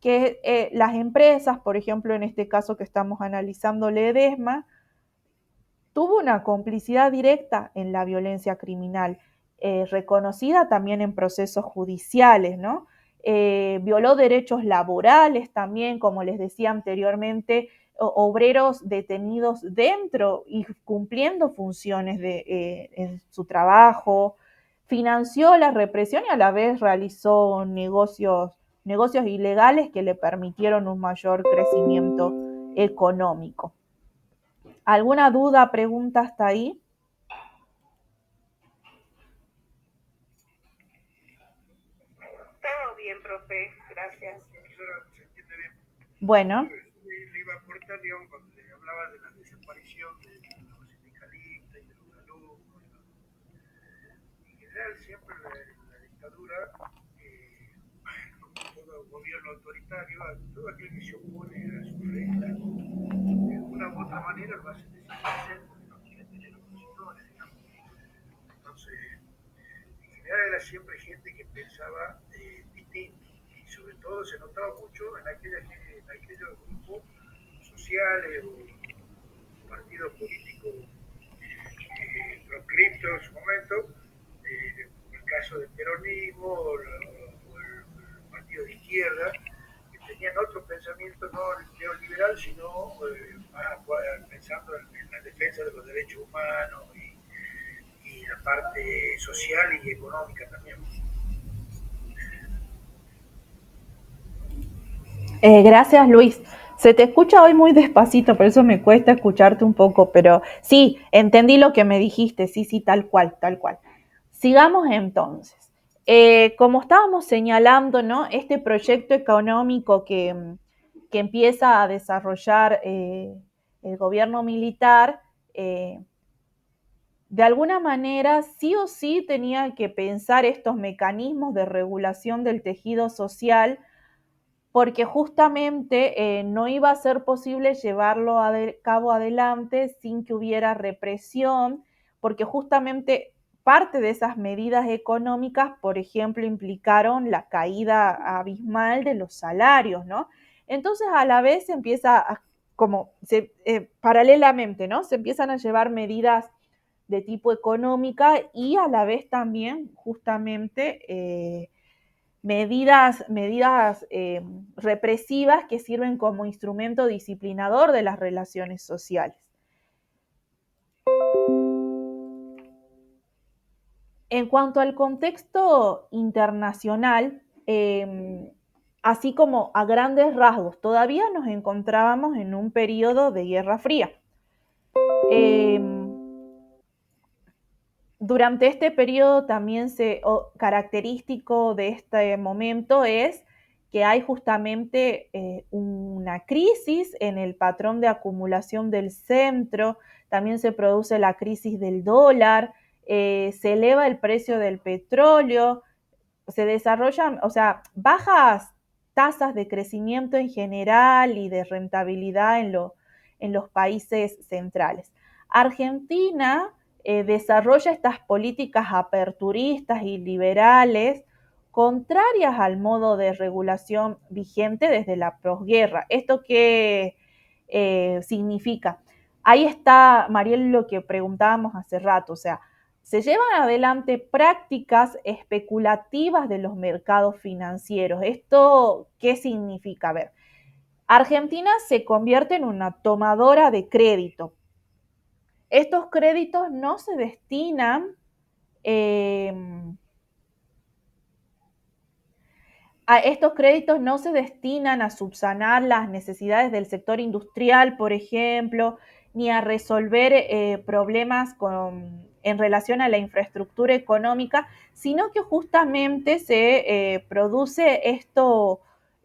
que las empresas, por ejemplo, en este caso que estamos analizando, Ledesma, tuvo una complicidad directa en la violencia criminal, reconocida también en procesos judiciales, ¿no? Violó derechos laborales también, como les decía anteriormente, obreros detenidos dentro y cumpliendo funciones en su trabajo, financió la represión y a la vez realizó negocios ilegales que le permitieron un mayor crecimiento económico. ¿Alguna duda, pregunta hasta ahí? Todo bien, profe, gracias. Profesora, se entiende bien. Bueno. Le iba a aportar, digamos, cuando le hablaba de la desaparición de los sindicalistas y de los alumnos. En general, siempre la dictadura, como todo gobierno autoritario, todo aquel que se opone a sus reglas, de una u otra manera lo hace desaparecer porque no quiere tener opositores, digamos. Entonces, en general era siempre gente que pensaba distinto y sobre todo se notaba mucho en aquellos grupos sociales o partidos políticos proscriptos en su momento, el caso del peronismo o el partido de izquierda, que tenían otro pensamiento no neoliberal, sino más pensando en la defensa de los derechos humanos y la parte social y económica también. Gracias, Luis. Se te escucha hoy muy despacito, por eso me cuesta escucharte un poco, pero sí, entendí lo que me dijiste, sí, sí, tal cual, tal cual. Sigamos entonces. Como estábamos señalando, ¿no? Este proyecto económico que empieza a desarrollar el gobierno militar, de alguna manera sí o sí tenía que pensar estos mecanismos de regulación del tejido social porque justamente no iba a ser posible llevarlo a cabo adelante sin que hubiera represión, porque justamente parte de esas medidas económicas, por ejemplo, implicaron la caída abismal de los salarios, ¿no? Entonces, a la vez se empieza paralelamente, ¿no? Se empiezan a llevar medidas de tipo económica y a la vez también justamente medidas represivas que sirven como instrumento disciplinador de las relaciones sociales. En cuanto al contexto internacional, así como a grandes rasgos, todavía nos encontrábamos en un periodo de Guerra Fría. Durante este periodo también característico de este momento es que hay justamente una crisis en el patrón de acumulación del centro, también se produce la crisis del dólar, se eleva el precio del petróleo, se desarrollan, o sea, bajas tasas de crecimiento en general y de rentabilidad en los países centrales. Argentina desarrolla estas políticas aperturistas y liberales contrarias al modo de regulación vigente desde la posguerra. ¿Esto qué significa? Ahí está, Mariel, lo que preguntábamos hace rato, o sea, se llevan adelante prácticas especulativas de los mercados financieros. ¿Esto qué significa? A ver, Argentina se convierte en una tomadora de crédito. Estos créditos no se destinan a estos créditos no se destinan a subsanar las necesidades del sector industrial, por ejemplo, ni a resolver problemas en relación a la infraestructura económica, sino que justamente se produce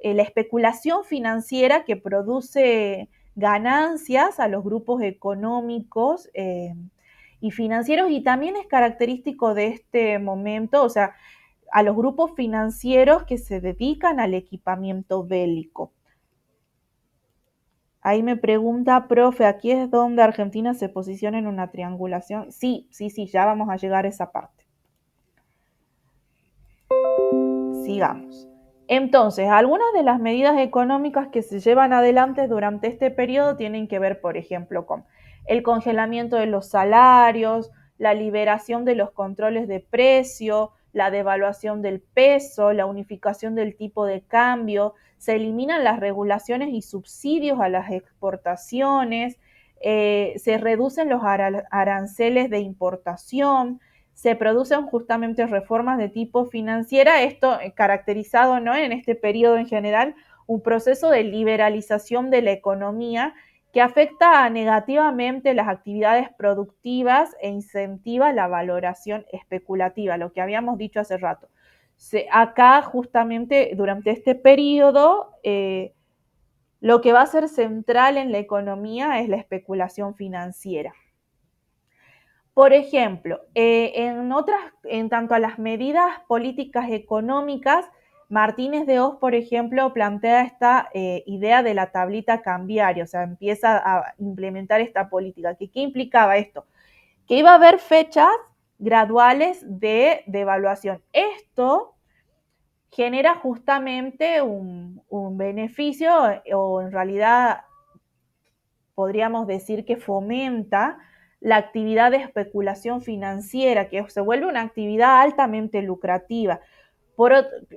la especulación financiera que produce ganancias a los grupos económicos y financieros, y también es característico de este momento, o sea, a los grupos financieros que se dedican al equipamiento bélico. Ahí me pregunta, profe, ¿aquí es donde Argentina se posiciona en una triangulación? Sí, ya vamos a llegar a esa parte. Sigamos. Entonces, algunas de las medidas económicas que se llevan adelante durante este periodo tienen que ver, por ejemplo, con el congelamiento de los salarios, la liberación de los controles de precio, la devaluación del peso, la unificación del tipo de cambio, se eliminan las regulaciones y subsidios a las exportaciones, se reducen los aranceles de importación, se producen justamente reformas de tipo financiera, esto caracterizado, ¿no?, en este periodo en general, un proceso de liberalización de la economía que afecta negativamente las actividades productivas e incentiva la valoración especulativa, lo que habíamos dicho hace rato. Acá justamente durante este periodo lo que va a ser central en la economía es la especulación financiera. Por ejemplo, en tanto a las medidas políticas económicas, Martínez de Hoz, por ejemplo, plantea esta idea de la tablita cambiaria, o sea, empieza a implementar esta política. ¿Qué implicaba esto? Que iba a haber fechas graduales de devaluación. Esto genera justamente un beneficio, o en realidad podríamos decir que fomenta la actividad de especulación financiera, que se vuelve una actividad altamente lucrativa,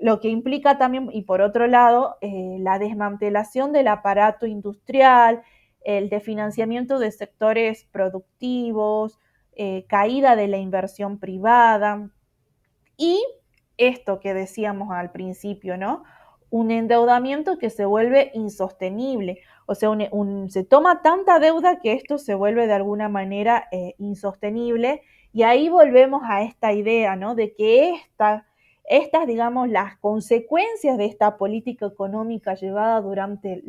lo que implica también, y por otro lado, la desmantelación del aparato industrial, el desfinanciamiento de sectores productivos, caída de la inversión privada y esto que decíamos al principio, ¿no? Un endeudamiento que se vuelve insostenible. O sea, se toma tanta deuda que esto se vuelve de alguna manera insostenible, y ahí volvemos a esta idea, ¿no?, de que estas, digamos, las consecuencias de esta política económica llevada durante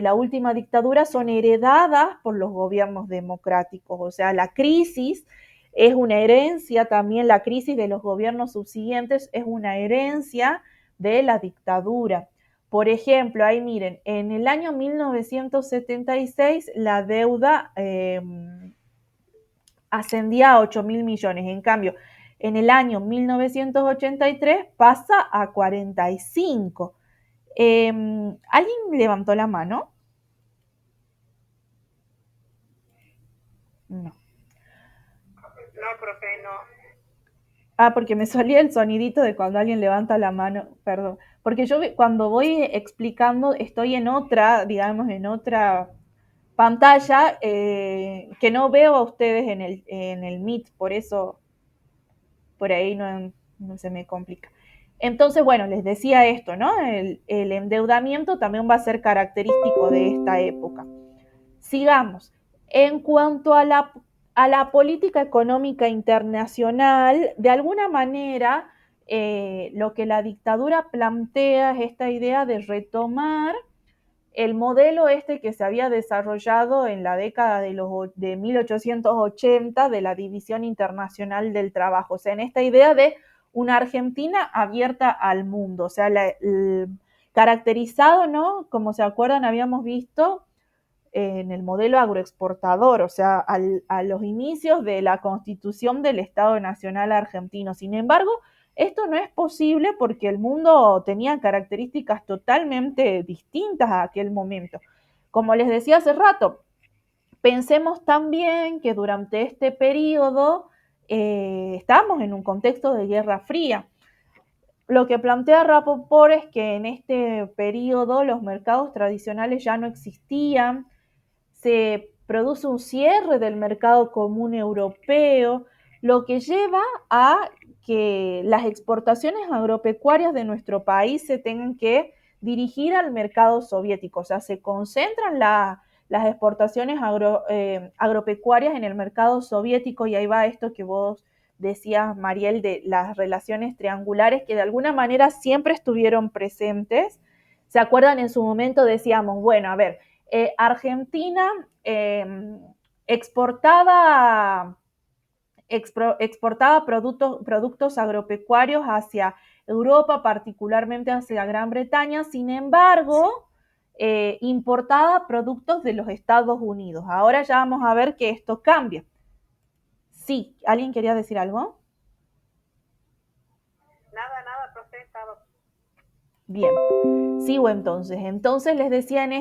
la última dictadura son heredadas por los gobiernos democráticos. O sea, la crisis es una herencia, también la crisis de los gobiernos subsiguientes es una herencia de la dictadura. Por ejemplo, ahí miren, en el año 1976 la deuda ascendía a 8.000 millones. En cambio, en el año 1983 pasa a 45. ¿Alguien levantó la mano? No. No, profe, no. Ah, porque me salía el sonidito de cuando alguien levanta la mano, perdón. Porque yo cuando voy explicando estoy en otra, digamos, en otra pantalla que no veo a ustedes en el Meet, por eso por ahí no se me complica. Entonces, bueno, les decía esto, ¿no? El endeudamiento también va a ser característico de esta época. Sigamos. En cuanto a la política económica internacional, de alguna manera, lo que la dictadura plantea es esta idea de retomar el modelo este que se había desarrollado en la década de 1880 de la División Internacional del Trabajo, o sea, en esta idea de una Argentina abierta al mundo, o sea, caracterizado, ¿no? Como se acuerdan, habíamos visto en el modelo agroexportador, o sea, a los inicios de la constitución del Estado Nacional Argentino. Sin embargo, esto no es posible porque el mundo tenía características totalmente distintas a aquel momento. Como les decía hace rato, pensemos también que durante este periodo estamos en un contexto de Guerra Fría. Lo que plantea Rapoport es que en este periodo los mercados tradicionales ya no existían, se produce un cierre del mercado común europeo, lo que lleva a que las exportaciones agropecuarias de nuestro país se tengan que dirigir al mercado soviético, o sea, se concentran las exportaciones agropecuarias en el mercado soviético y ahí va esto que vos decías, Mariel, de las relaciones triangulares que de alguna manera siempre estuvieron presentes. ¿Se acuerdan? En su momento decíamos, bueno, a ver, Argentina exportaba, exportaba productos agropecuarios hacia Europa, particularmente hacia Gran Bretaña, sin embargo, importaba productos de los Estados Unidos. Ahora ya vamos a ver que esto cambia. Sí, ¿alguien quería decir algo? Nada, profe, estaba. Bien, sigo entonces. Entonces les decía en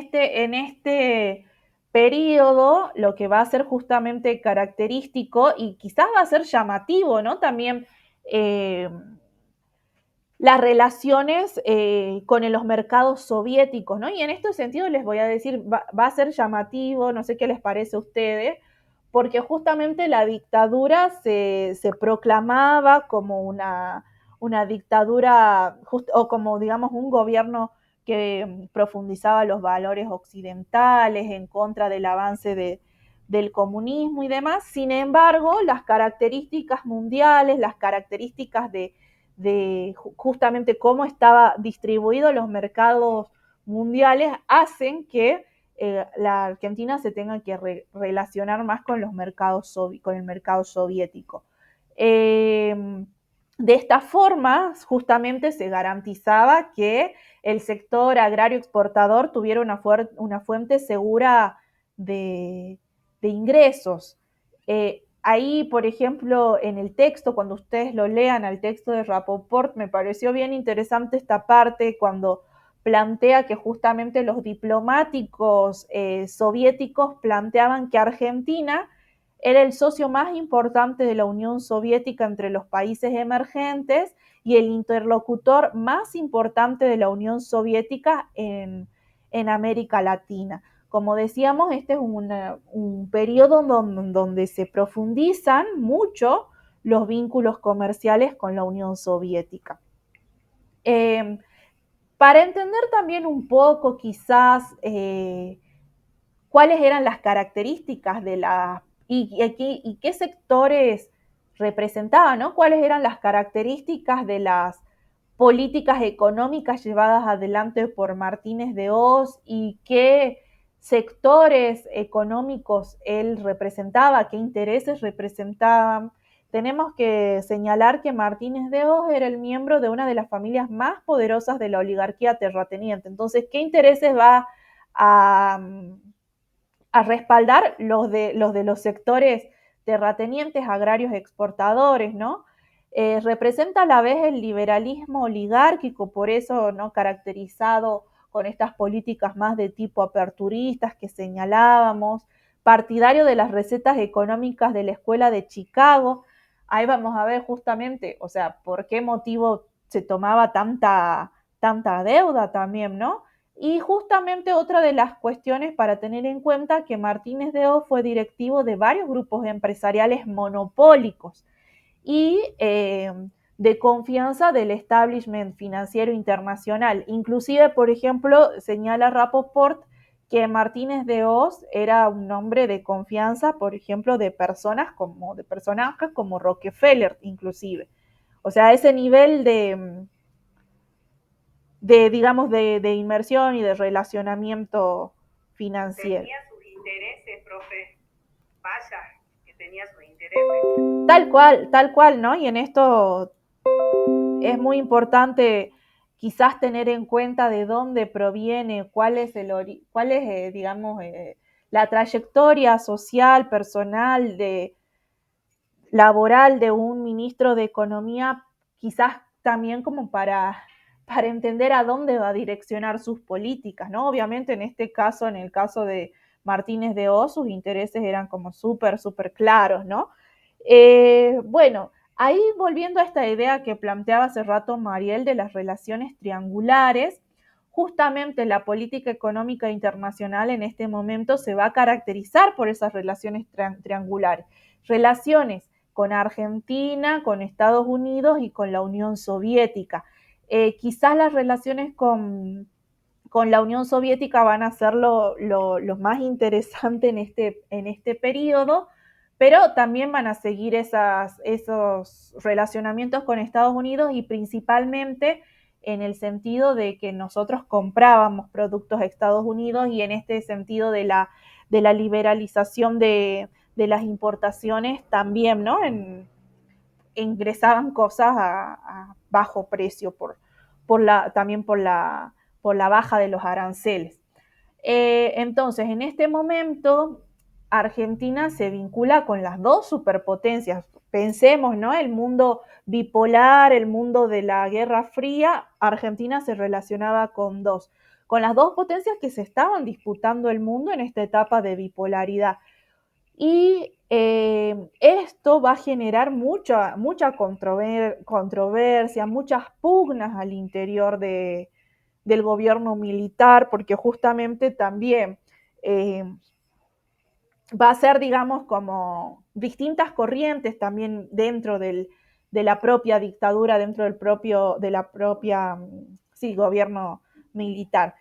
este periodo lo que va a ser justamente característico y quizás va a ser llamativo, ¿no? También las relaciones con los mercados soviéticos, ¿no? Y en este sentido les voy a decir, va a ser llamativo, no sé qué les parece a ustedes, porque justamente la dictadura se proclamaba como una dictadura, o como digamos un gobierno que profundizaba los valores occidentales en contra del avance del comunismo y demás. Sin embargo, las características mundiales, las características de justamente cómo estaba distribuidos los mercados mundiales hacen que la Argentina se tenga que relacionar más con los mercados con el mercado soviético. De esta forma, justamente se garantizaba que el sector agrario exportador tuviera una fuente segura de ingresos. Ahí, por ejemplo, en el texto, cuando ustedes lo lean al texto de Rapoport, me pareció bien interesante esta parte cuando plantea que justamente los diplomáticos soviéticos planteaban que Argentina era el socio más importante de la Unión Soviética entre los países emergentes y el interlocutor más importante de la Unión Soviética en América Latina. Como decíamos, este es un periodo donde se profundizan mucho los vínculos comerciales con la Unión Soviética. Para entender también un poco quizás cuáles eran las características de y qué sectores representaban, ¿no? Cuáles eran las características de las políticas económicas llevadas adelante por Martínez de Hoz y qué sectores económicos él representaba, qué intereses representaban. tenemos que señalar que Martínez de Hoz era el miembro de una de las familias más poderosas de la oligarquía terrateniente. Entonces, ¿qué intereses va a, a respaldar los sectores terratenientes, agrarios, exportadores, ¿no? Representa a la vez el liberalismo oligárquico, por eso, ¿no?, caracterizado con estas políticas más de tipo aperturistas que señalábamos, partidario de las recetas económicas de la Escuela de Chicago. Ahí vamos a ver justamente, o sea, por qué motivo se tomaba tanta deuda también, ¿no? Y justamente otra de las cuestiones para tener en cuenta que Martínez de Hoz fue directivo de varios grupos empresariales monopólicos y de confianza del establishment financiero internacional. Inclusive, por ejemplo, señala Rapoport que Martínez de Hoz era un hombre de confianza, por ejemplo, de personajes como Rockefeller, inclusive. O sea, ese nivel digamos, de inmersión y de relacionamiento financiero. Tenía sus intereses, profe. Vaya, que tenía sus intereses. Tal cual, ¿no? Y en esto es muy importante quizás tener en cuenta de dónde proviene, digamos, la trayectoria social, personal, laboral de un ministro de Economía, quizás también como para entender a dónde va a direccionar sus políticas, ¿no? Obviamente en este caso, en el caso de Martínez de Hoz, sus intereses eran como súper claros, ¿no? Bueno, ahí volviendo a esta idea que planteaba hace rato Mariel de las relaciones triangulares, justamente la política económica internacional en este momento se va a caracterizar por esas relaciones triangulares. Relaciones con Argentina, con Estados Unidos y con la Unión Soviética. Quizás las relaciones con la Unión Soviética van a ser lo más interesante en este periodo, pero también van a seguir esos relacionamientos con Estados Unidos y principalmente en el sentido de que nosotros comprábamos productos a Estados Unidos y en este sentido de la liberalización de las importaciones también, ¿no? Ingresaban cosas a bajo precio también por la baja de los aranceles. Entonces, en este momento, Argentina se vincula con las dos superpotencias. Pensemos, ¿no? El mundo bipolar, el mundo de la Guerra Fría, Argentina se relacionaba con las dos potencias que se estaban disputando el mundo en esta etapa de bipolaridad. Y esto va a generar mucha controversia, muchas pugnas al interior del gobierno militar, porque justamente también eh, va a ser, digamos, como distintas corrientes también de la propia dictadura, dentro de la propia, sí, gobierno militar.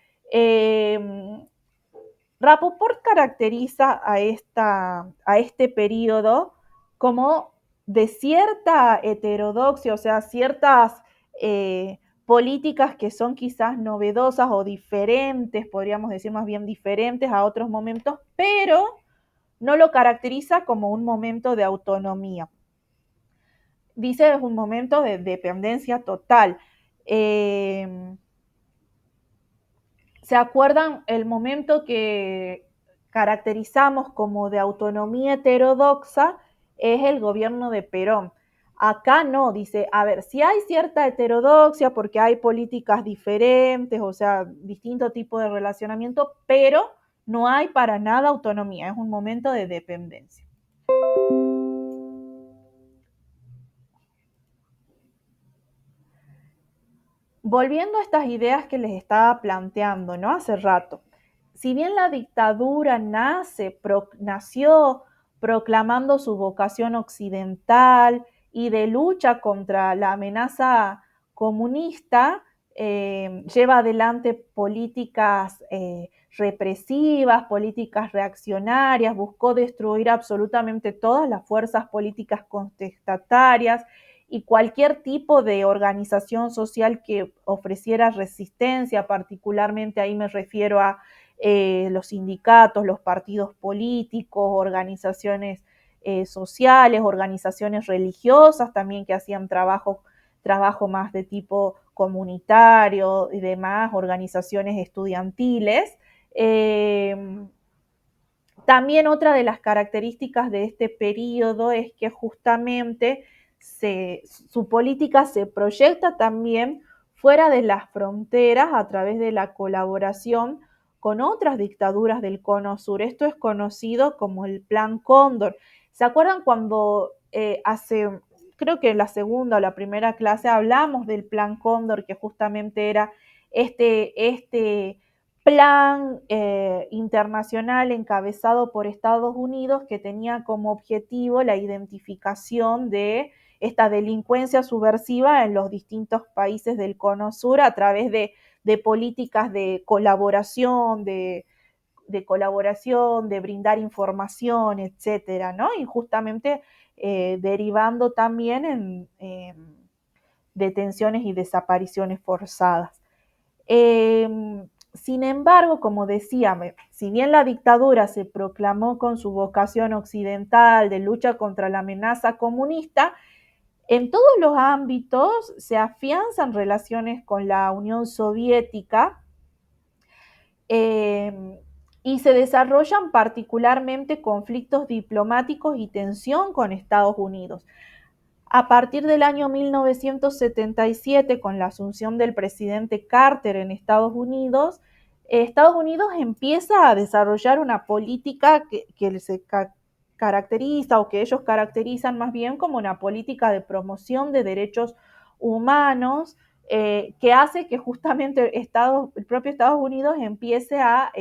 Rapoport caracteriza a este periodo como de cierta heterodoxia, o sea, ciertas políticas que son quizás novedosas o diferentes, podríamos decir más bien diferentes a otros momentos, pero no lo caracteriza como un momento de autonomía. Dice es un momento de dependencia total. ¿Se acuerdan el momento que caracterizamos como de autonomía heterodoxa? Es el gobierno de Perón. Acá no, dice, a ver, si hay cierta heterodoxia porque hay políticas diferentes, o sea, distinto tipo de relacionamiento, pero no hay para nada autonomía, es un momento de dependencia. Volviendo a estas ideas que les estaba planteando, ¿no? Hace rato. Si bien la dictadura nació proclamando su vocación occidental y de lucha contra la amenaza comunista, lleva adelante políticas represivas, políticas reaccionarias, buscó destruir absolutamente todas las fuerzas políticas contestatarias y cualquier tipo de organización social que ofreciera resistencia, particularmente ahí me refiero a los sindicatos, los partidos políticos, organizaciones sociales, organizaciones religiosas también que hacían trabajo más de tipo comunitario y demás, organizaciones estudiantiles. También otra de las características de este periodo es que justamente su política se proyecta también fuera de las fronteras a través de la colaboración con otras dictaduras del Cono Sur. Esto es conocido como el Plan Cóndor. ¿Se acuerdan cuando creo que en la segunda o la primera clase hablamos del Plan Cóndor, que justamente era este plan internacional encabezado por Estados Unidos que tenía como objetivo la identificación de esta delincuencia subversiva en los distintos países del Cono Sur a través de políticas de colaboración, de brindar información, etcétera, ¿no? Y justamente derivando también en detenciones y desapariciones forzadas. Sin embargo, como decía, si bien la dictadura se proclamó con su vocación occidental de lucha contra la amenaza comunista, en todos los ámbitos se afianzan relaciones con la Unión Soviética y se desarrollan particularmente conflictos diplomáticos y tensión con Estados Unidos. A partir del año 1977, con la asunción del presidente Carter en Estados Unidos empieza a desarrollar una política que se caracteriza o que ellos caracterizan más bien como una política de promoción de derechos humanos que hace que justamente el propio Estados Unidos empiece a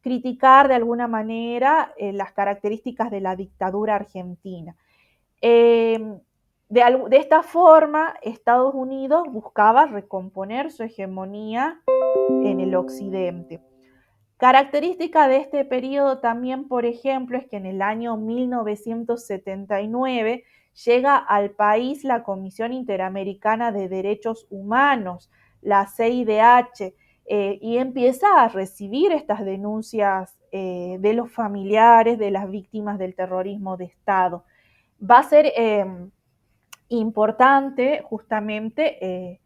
criticar de alguna manera las características de la dictadura argentina. De esta forma, Estados Unidos buscaba recomponer su hegemonía en el occidente. Característica de este periodo también, por ejemplo, es que en el año 1979 llega al país la Comisión Interamericana de Derechos Humanos, la CIDH, y empieza a recibir estas denuncias de los familiares de las víctimas del terrorismo de Estado. Va a ser importante justamente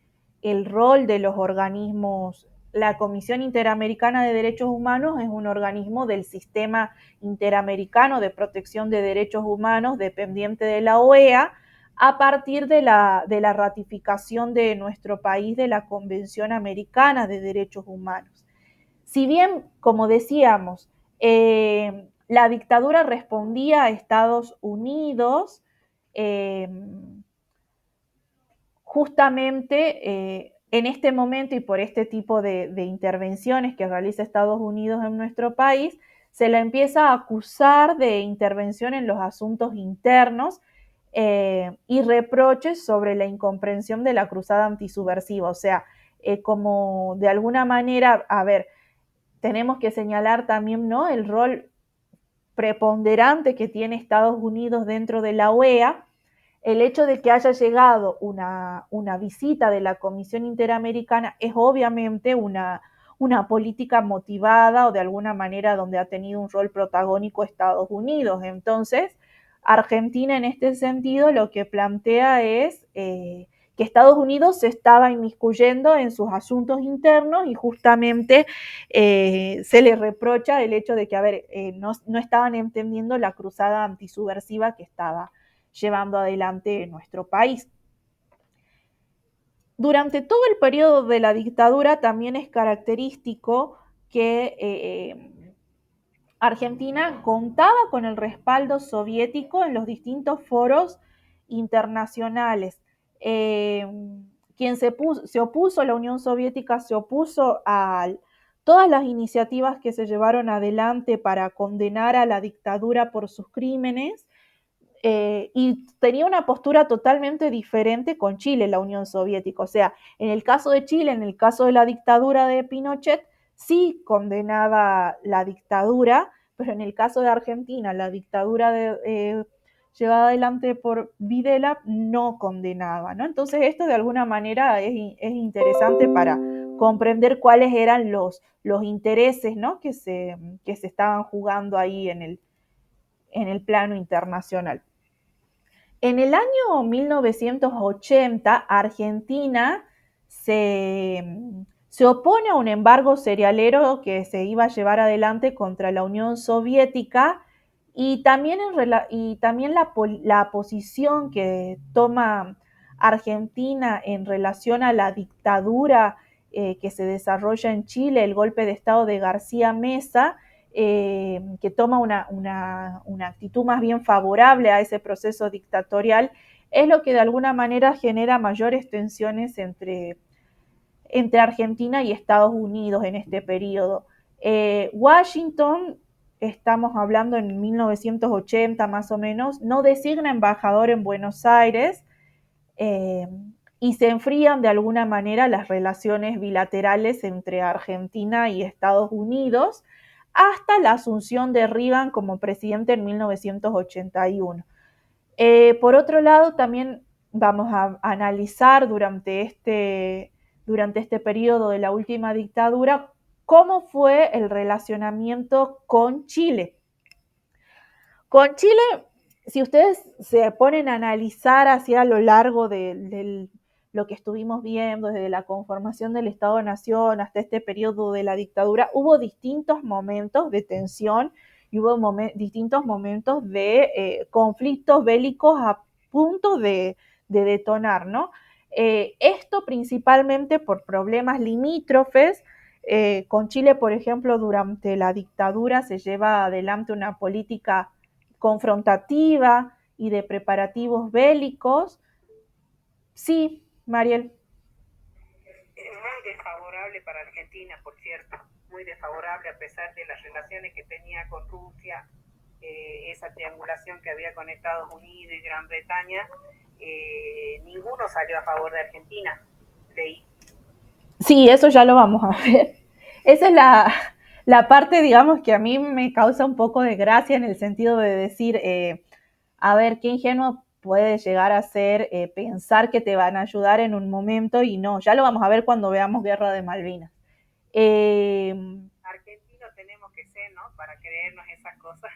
el rol de los organismos. La Comisión Interamericana de Derechos Humanos es un organismo del Sistema Interamericano de Protección de Derechos Humanos dependiente de la OEA a partir de la ratificación de nuestro país de la Convención Americana de Derechos Humanos. Si bien, como decíamos, la dictadura respondía a Estados Unidos, justamente en este momento y por este tipo de intervenciones que realiza Estados Unidos en nuestro país, se la empieza a acusar de intervención en los asuntos internos y reproches sobre la incomprensión de la cruzada antisubversiva. O sea, como de alguna manera, a ver, tenemos que señalar también, ¿no?, el rol preponderante que tiene Estados Unidos dentro de la OEA. El hecho de que haya llegado una visita de la Comisión Interamericana es obviamente una política motivada o de alguna manera donde ha tenido un rol protagónico Estados Unidos. Entonces, Argentina en este sentido lo que plantea es que Estados Unidos se estaba inmiscuyendo en sus asuntos internos y justamente se le reprocha el hecho de que, no estaban entendiendo la cruzada antisubversiva que estaba llevando adelante nuestro país. Durante todo el periodo de la dictadura también es característico que Argentina contaba con el respaldo soviético en los distintos foros internacionales. Quien se opuso a la Unión Soviética se opuso a todas las iniciativas que se llevaron adelante para condenar a la dictadura por sus crímenes. Y tenía una postura totalmente diferente con Chile, la Unión Soviética. O sea, en el caso de Chile, en el caso de la dictadura de Pinochet, sí condenaba la dictadura, pero en el caso de Argentina, la dictadura llevada adelante por Videla no condenaba, ¿no? Entonces esto de alguna manera es interesante para comprender cuáles eran los intereses, ¿no?, que se estaban jugando ahí en el plano internacional. En el año 1980, Argentina se opone a un embargo cerealero que se iba a llevar adelante contra la Unión Soviética y también, la posición que toma Argentina en relación a la dictadura que se desarrolla en Chile, el golpe de Estado de García Meza, que toma una actitud más bien favorable a ese proceso dictatorial, es lo que de alguna manera genera mayores tensiones entre Argentina y Estados Unidos en este periodo. Washington, estamos hablando en 1980 más o menos, no designa embajador en Buenos Aires, eh, y se enfrían de alguna manera las relaciones bilaterales entre Argentina y Estados Unidos hasta la asunción de Reagan como presidente en 1981. Por otro lado, también vamos a analizar durante este periodo de la última dictadura cómo fue el relacionamiento con Chile. Con Chile, si ustedes se ponen a analizar hacia lo largo de lo que estuvimos viendo, desde la conformación del Estado-Nación hasta este periodo de la dictadura, hubo distintos momentos de tensión y hubo distintos momentos de conflictos bélicos a punto de detonar, ¿no? Esto principalmente por problemas limítrofes. Con Chile, por ejemplo, durante la dictadura se lleva adelante una política confrontativa y de preparativos bélicos. Sí, Mariel. Muy desfavorable para Argentina, por cierto, muy desfavorable a pesar de las relaciones que tenía con Rusia, esa triangulación que había con Estados Unidos y Gran Bretaña, ninguno salió a favor de Argentina. Leí. Sí, eso ya lo vamos a ver. Esa es la parte, digamos, que a mí me causa un poco de gracia en el sentido de decir, a ver, qué ingenuo puede llegar a ser pensar que te van a ayudar en un momento y no, ya lo vamos a ver cuando veamos Guerra de Malvinas. Argentinos tenemos que ser, ¿no? Para creernos esas cosas.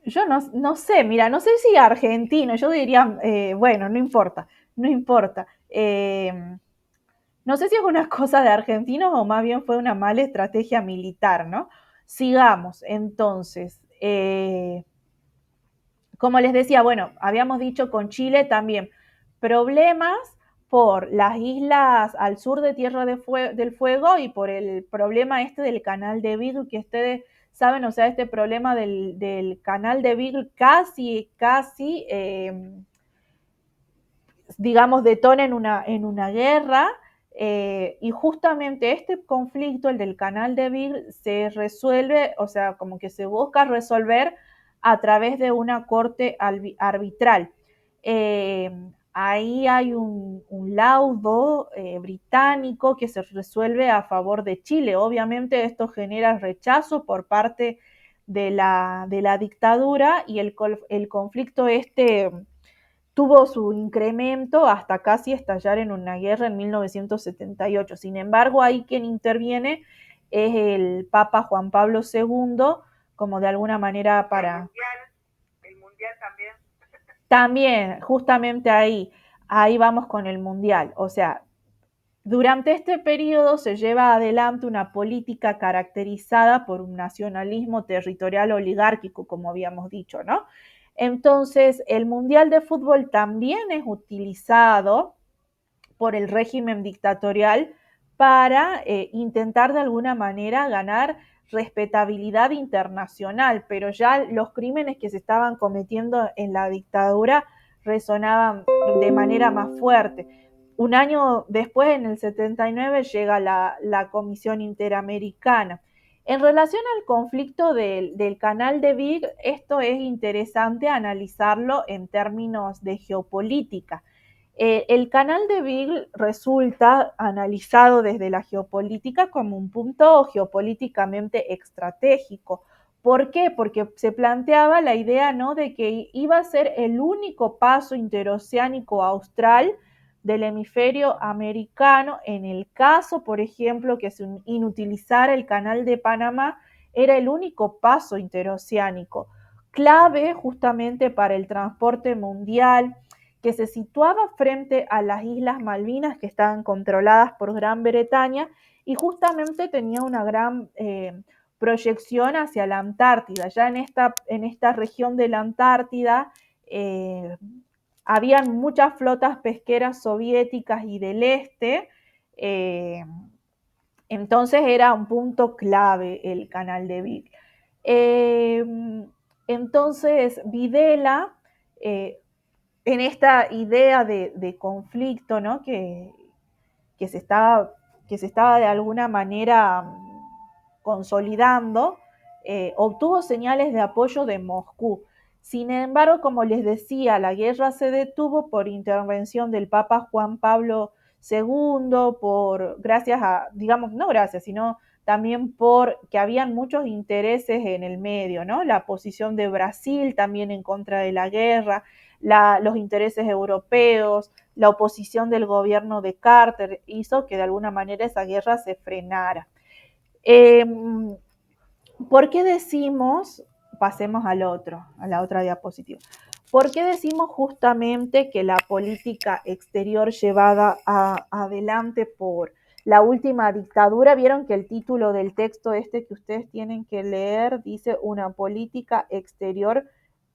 Yo no sé, mira, no sé si argentino, yo diría, bueno, no importa, no importa. No sé si es una cosa de argentinos o más bien fue una mala estrategia militar, ¿no? Sigamos, entonces. Como les decía, bueno, habíamos dicho con Chile también problemas por las islas al sur de Tierra del Fuego y por el problema este del canal de Beagle, que ustedes saben, o sea, este problema del canal de Beagle casi, digamos, detona en una guerra. Y justamente este conflicto, el del canal de Beagle, se resuelve, o sea, como que se busca resolver a través de una corte arbitral. Ahí hay un laudo británico que se resuelve a favor de Chile. Obviamente esto genera rechazo por parte de la dictadura y el conflicto este tuvo su incremento hasta casi estallar en una guerra en 1978. Sin embargo, ahí quien interviene es el Papa Juan Pablo II, como de alguna manera para... El mundial también. También, justamente ahí vamos con el mundial. O sea, durante este periodo se lleva adelante una política caracterizada por un nacionalismo territorial oligárquico, como habíamos dicho, ¿no? Entonces, el Mundial de Fútbol también es utilizado por el régimen dictatorial para intentar de alguna manera ganar respetabilidad internacional, pero ya los crímenes que se estaban cometiendo en la dictadura resonaban de manera más fuerte. Un año después, en el 79, llega la Comisión Interamericana. En relación al conflicto del canal de Beagle, esto es interesante analizarlo en términos de geopolítica. El canal de Beagle resulta analizado desde la geopolítica como un punto geopolíticamente estratégico. ¿Por qué? Porque se planteaba la idea, ¿no?, de que iba a ser el único paso interoceánico austral del hemisferio americano en el caso, por ejemplo, que se inutilizara el canal de Panamá era el único paso interoceánico, clave justamente para el transporte mundial, que se situaba frente a las Islas Malvinas, que estaban controladas por Gran Bretaña, y justamente tenía una gran proyección hacia la Antártida. Ya en esta región de la Antártida habían muchas flotas pesqueras soviéticas y del este, entonces era un punto clave el canal de Beagle. Entonces Videla, en esta idea de conflicto, ¿no? que, se estaba, que se estaba de alguna manera consolidando, obtuvo señales de apoyo de Moscú. Sin embargo, como les decía, la guerra se detuvo por intervención del Papa Juan Pablo II, gracias a, digamos, no gracias, sino también por que habían muchos intereses en el medio, ¿no? La posición de Brasil también en contra de la guerra, los intereses europeos, la oposición del gobierno de Carter hizo que de alguna manera esa guerra se frenara. ¿Por qué decimos, pasemos a la otra diapositiva, por qué decimos justamente que la política exterior llevada adelante por la última dictadura? Vieron que el título del texto que ustedes tienen que leer dice una política exterior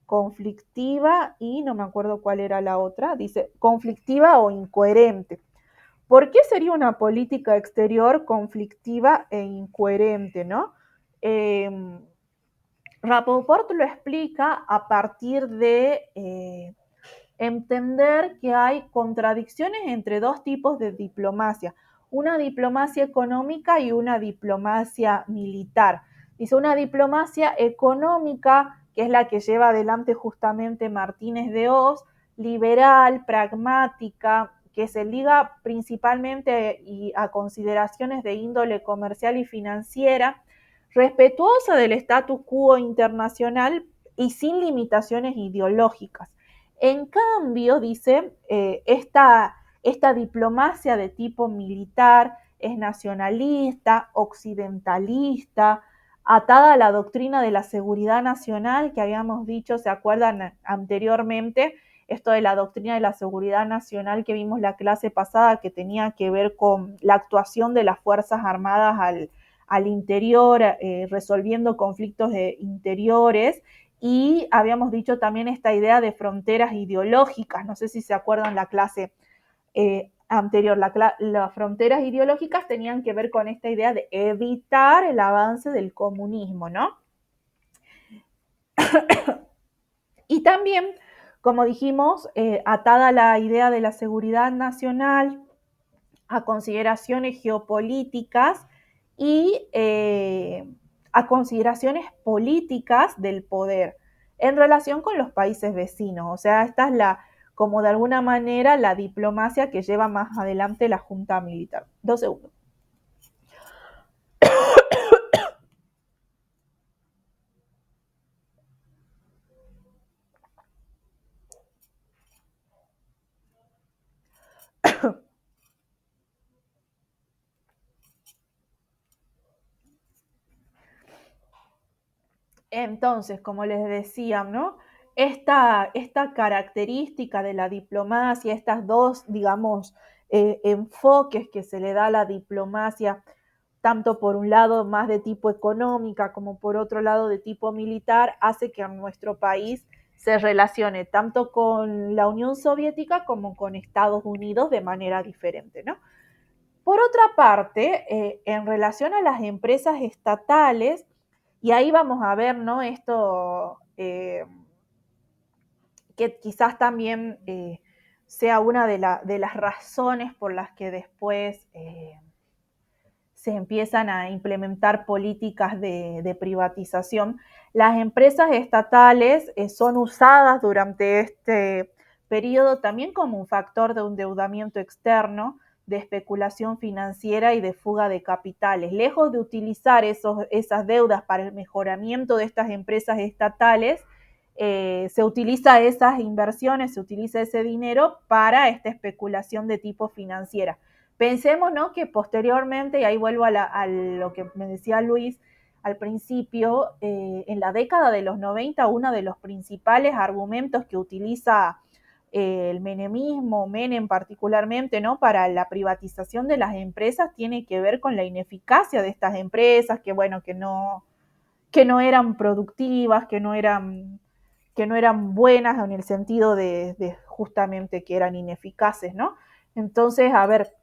conflictiva y no me acuerdo cuál era la otra, dice conflictiva o incoherente. ¿Por qué sería una política exterior conflictiva e incoherente, no? Rapoport lo explica a partir de entender que hay contradicciones entre dos tipos de diplomacia, una diplomacia económica y una diplomacia militar. Dice, una diplomacia económica, que es la que lleva adelante justamente Martínez de Hoz, liberal, pragmática, que se liga principalmente a consideraciones de índole comercial y financiera, respetuosa del status quo internacional y sin limitaciones ideológicas. En cambio, dice, esta diplomacia de tipo militar es nacionalista, occidentalista, atada a la doctrina de la seguridad nacional que habíamos dicho, ¿se acuerdan anteriormente? Esto de la doctrina de la seguridad nacional que vimos la clase pasada, que tenía que ver con la actuación de las Fuerzas Armadas al interior, resolviendo conflictos interiores, y habíamos dicho también esta idea de fronteras ideológicas, no sé si se acuerdan la clase anterior, las fronteras ideológicas tenían que ver con esta idea de evitar el avance del comunismo, ¿no? Y también, como dijimos, atada a la idea de la seguridad nacional, a consideraciones geopolíticas y a consideraciones políticas del poder en relación con los países vecinos. O sea, esta es como de alguna manera la diplomacia que lleva más adelante la Junta Militar. 2 segundos. Entonces, como les decía, ¿no? Esta característica de la diplomacia, estas dos, digamos, enfoques que se le da a la diplomacia, tanto por un lado más de tipo económica como por otro lado de tipo militar, hace que nuestro país se relacione tanto con la Unión Soviética como con Estados Unidos de manera diferente, ¿no? Por otra parte, en relación a las empresas estatales, y ahí vamos a ver, ¿no? Esto que quizás también sea una de las razones por las que después se empiezan a implementar políticas de privatización. Las empresas estatales son usadas durante este periodo también como un factor de endeudamiento externo, de especulación financiera y de fuga de capitales. Lejos de utilizar esas deudas para el mejoramiento de estas empresas estatales, se utiliza esas inversiones, se utiliza ese dinero para esta especulación de tipo financiera. Pensemos, ¿no? Que posteriormente, y ahí vuelvo a lo que me decía Luis, al principio, en la década de los 90, uno de los principales argumentos que utiliza el menemismo, Menem particularmente, ¿no? Para la privatización de las empresas tiene que ver con la ineficacia de estas empresas, que bueno, que no eran productivas, que no eran buenas en el sentido de justamente que eran ineficaces, ¿no? Entonces, a ver,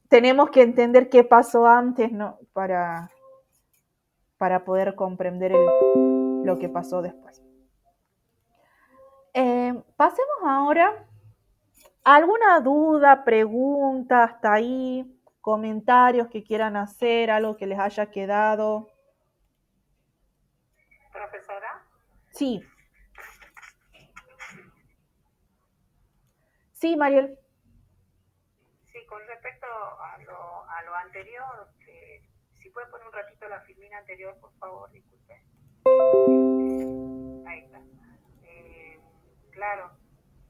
tenemos que entender qué pasó antes, ¿no? Para poder comprender lo que pasó después. Pasemos ahora a alguna duda, pregunta hasta ahí, comentarios que quieran hacer, algo que les haya quedado. Profesora. Sí. Sí, Mariel. Sí, con respecto a lo anterior, si puede poner un ratito la filmina anterior, por favor, disculpe. Ahí está. Claro,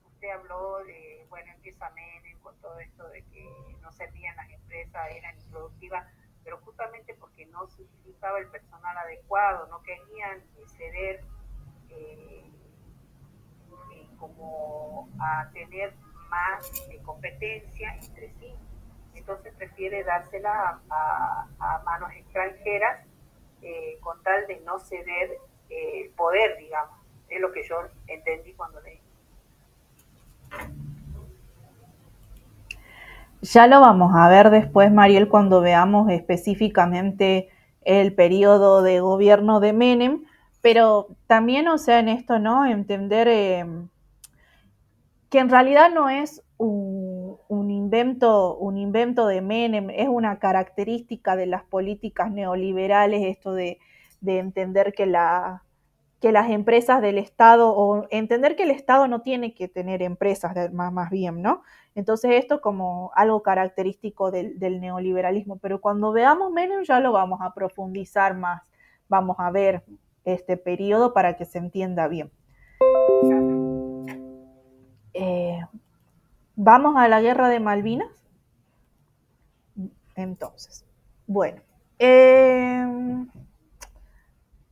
usted habló de, bueno, empieza Menem con todo esto de que no servían las empresas, eran improductivas, pero justamente porque no se utilizaba el personal adecuado, no querían ceder como a tener más competencia entre sí. Entonces prefiere dársela a manos extranjeras con tal de no ceder poder, digamos. Es lo que yo entendí cuando leí. Ya lo vamos a ver después, Mariel, cuando veamos específicamente el periodo de gobierno de Menem, pero también, o sea, en esto, ¿no? Entender que en realidad no es un invento de Menem, es una característica de las políticas neoliberales, esto de entender que las empresas del Estado, o entender que el Estado no tiene que tener empresas, más bien, ¿no? Entonces esto como algo característico del neoliberalismo, pero cuando veamos Menem ya lo vamos a profundizar más, vamos a ver este periodo para que se entienda bien. ¿Vamos a la guerra de Malvinas? Entonces, bueno,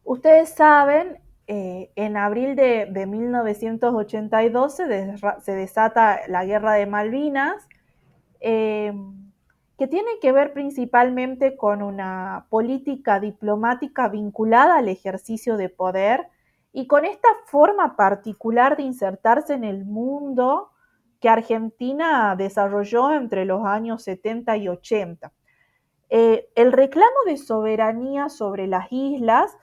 ustedes saben, en abril de 1982 se desata la Guerra de Malvinas, que tiene que ver principalmente con una política diplomática vinculada al ejercicio de poder y con esta forma particular de insertarse en el mundo que Argentina desarrolló entre los años 70 y 80. El reclamo de soberanía sobre las islas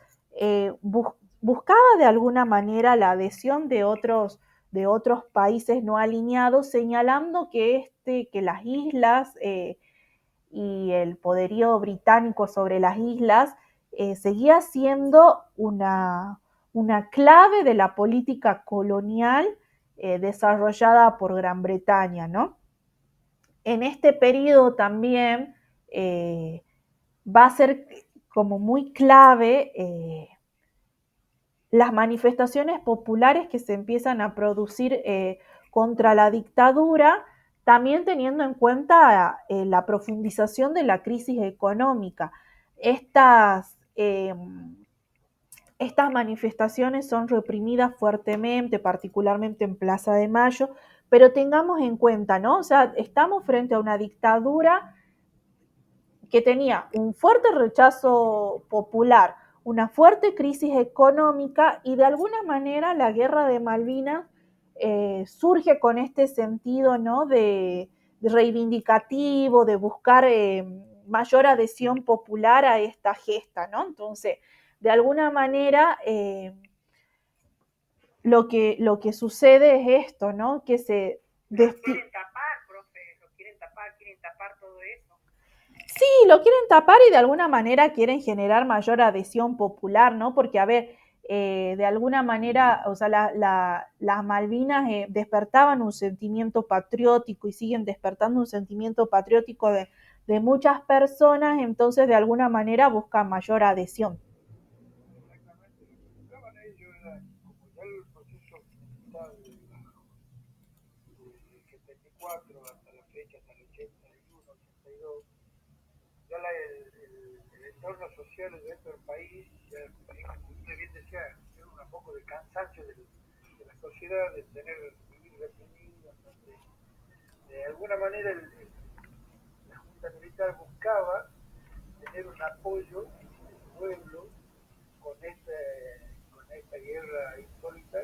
buscaba de alguna manera la adhesión de otros países no alineados, señalando que las islas y el poderío británico sobre las islas seguía siendo una clave de la política colonial desarrollada por Gran Bretaña, ¿no? En este periodo también va a ser como muy clave las manifestaciones populares que se empiezan a producir contra la dictadura, también teniendo en cuenta la profundización de la crisis económica. Estas manifestaciones son reprimidas fuertemente, particularmente en Plaza de Mayo, pero tengamos en cuenta, ¿no? O sea, estamos frente a una dictadura que tenía un fuerte rechazo popular, una fuerte crisis económica y de alguna manera la guerra de Malvinas surge con este sentido, ¿no? de reivindicativo, de buscar mayor adhesión popular a esta gesta, ¿no? Entonces, de alguna manera, lo que sucede es esto, ¿no? Que se... Lo quieren tapar, profe, lo quieren tapar todo eso. Sí, lo quieren tapar y de alguna manera quieren generar mayor adhesión popular, ¿no? Porque, a ver, de alguna manera, o sea, las Malvinas despertaban un sentimiento patriótico y siguen despertando un sentimiento patriótico de muchas personas, entonces de alguna manera buscan mayor adhesión. Exactamente, lo que buscaban ellos era, como ya el proceso está del 74 hasta la fecha, hasta el 81, 82, ya el normas sociales dentro del país, ya, como usted bien decía, un poco de cansancio de la sociedad, de tener vivir reprimido, de alguna manera la Junta Militar buscaba tener un apoyo del pueblo con, con esta guerra insólita,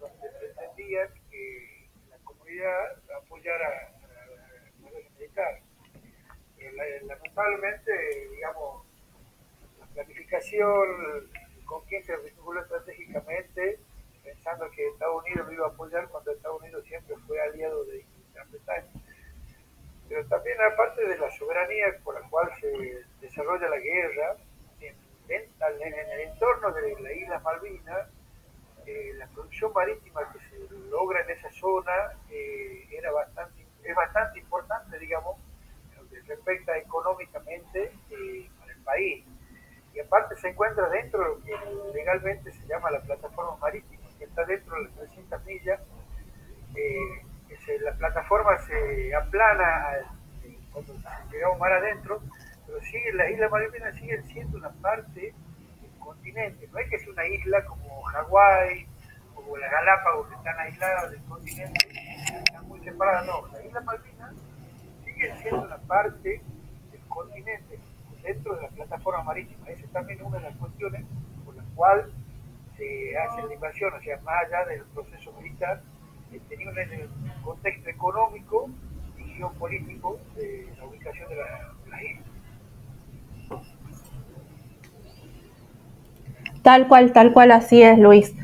donde pretendían que la comunidad apoyara a la guerra militar. Lamentablemente, digamos, la planificación, con quién se articuló estratégicamente, pensando que Estados Unidos lo iba a apoyar cuando Estados Unidos siempre fue aliado de Gran Bretaña. Pero también aparte de la soberanía por la cual se desarrolla la guerra, en el entorno de la isla Malvinas, la producción marítima que se logra en esa zona es bastante importante, digamos, en lo que respecta económicamente para el país. Y aparte se encuentra dentro de lo que legalmente se llama la plataforma marítima, que está dentro de las 300 millas. La plataforma se aplana cuando se llega un mar adentro, pero las Islas Malvinas siguen siendo una parte del continente. No es que sea una isla como Hawái o como las Galápagos, que están aisladas del continente, están muy separadas. No, las Islas Malvinas siguen siendo una parte del continente dentro de la plataforma marítima. Esa también es una de las cuestiones por las cuales se hace la invasión, o sea, más allá del proceso militar, tenía un contexto económico y geopolítico de la ubicación de la isla. Tal cual así es, Luis.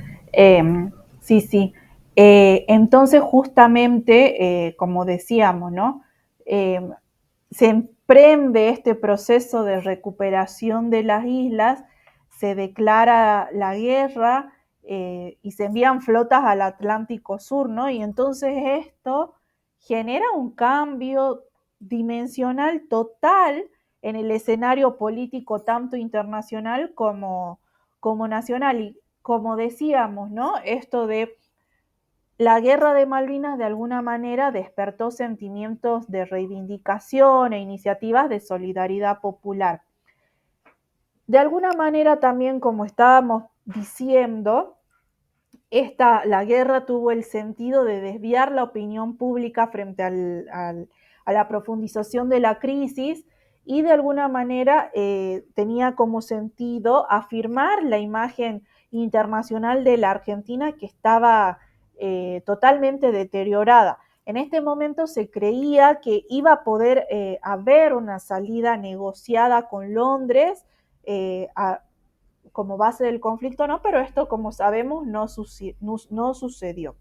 Sí, sí. Entonces, justamente, como decíamos, ¿no? Se emprende este proceso de recuperación de las islas, se declara la guerra y se envían flotas al Atlántico Sur, ¿no? Y entonces esto genera un cambio dimensional total en el escenario político tanto internacional como nacional. Y como decíamos, ¿no? Esto de la guerra de Malvinas de alguna manera despertó sentimientos de reivindicación e iniciativas de solidaridad popular. De alguna manera también, como estábamos diciendo, la guerra tuvo el sentido de desviar la opinión pública frente a la profundización de la crisis y de alguna manera tenía como sentido afirmar la imagen internacional de la Argentina que estaba totalmente deteriorada. En este momento se creía que iba a poder haber una salida negociada con Londres como base del conflicto, no, pero esto, como sabemos, no sucedió.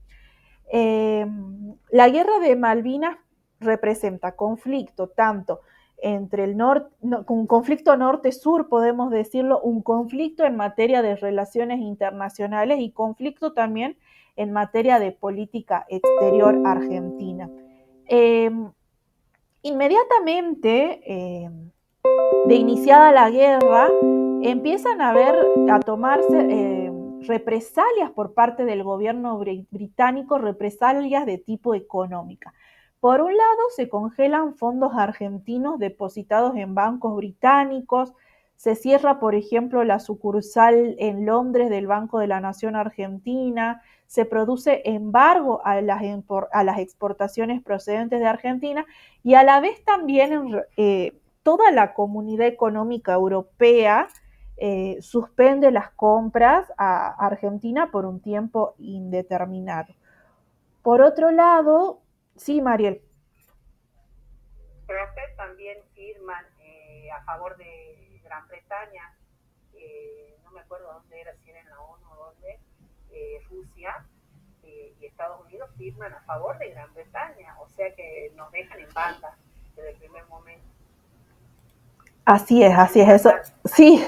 La guerra de Malvinas representa conflicto tanto entre el norte, un conflicto norte-sur, podemos decirlo, un conflicto en materia de relaciones internacionales y conflicto también en materia de política exterior argentina. Inmediatamente de iniciada la guerra, empiezan a tomarse represalias por parte del gobierno británico, represalias de tipo económica. Por un lado, se congelan fondos argentinos depositados en bancos británicos, se cierra, por ejemplo, la sucursal en Londres del Banco de la Nación Argentina, se produce embargo a las exportaciones procedentes de Argentina y a la vez también toda la comunidad económica europea suspende las compras a Argentina por un tiempo indeterminado. Por otro lado, sí, Mariel. Pero ustedes también firman a favor de Gran Bretaña, no me acuerdo dónde era, si era en la ONU o dónde, Rusia y Estados Unidos firman a favor de Gran Bretaña, o sea que nos dejan en banda desde el primer momento. Así es, eso, sí,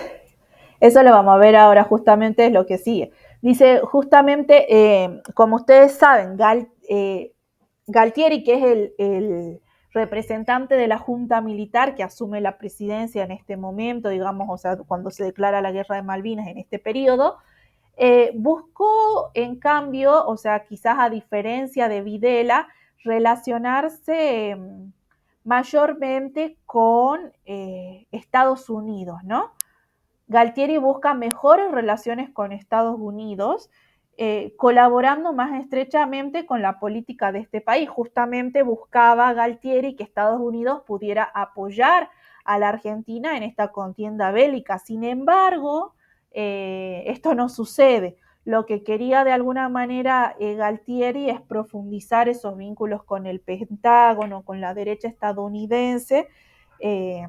eso lo vamos a ver ahora, justamente es lo que sigue. Dice, justamente, como ustedes saben, Galtieri, que es el representante de la Junta Militar que asume la presidencia en este momento, digamos, o sea, cuando se declara la guerra de Malvinas en este periodo, buscó, en cambio, o sea, quizás a diferencia de Videla, relacionarse mayormente con Estados Unidos, ¿no? Galtieri busca mejores relaciones con Estados Unidos, colaborando más estrechamente con la política de este país. Justamente buscaba Galtieri que Estados Unidos pudiera apoyar a la Argentina en esta contienda bélica. Sin embargo, esto no sucede. Lo que quería de alguna manera Galtieri es profundizar esos vínculos con el Pentágono, con la derecha estadounidense, eh,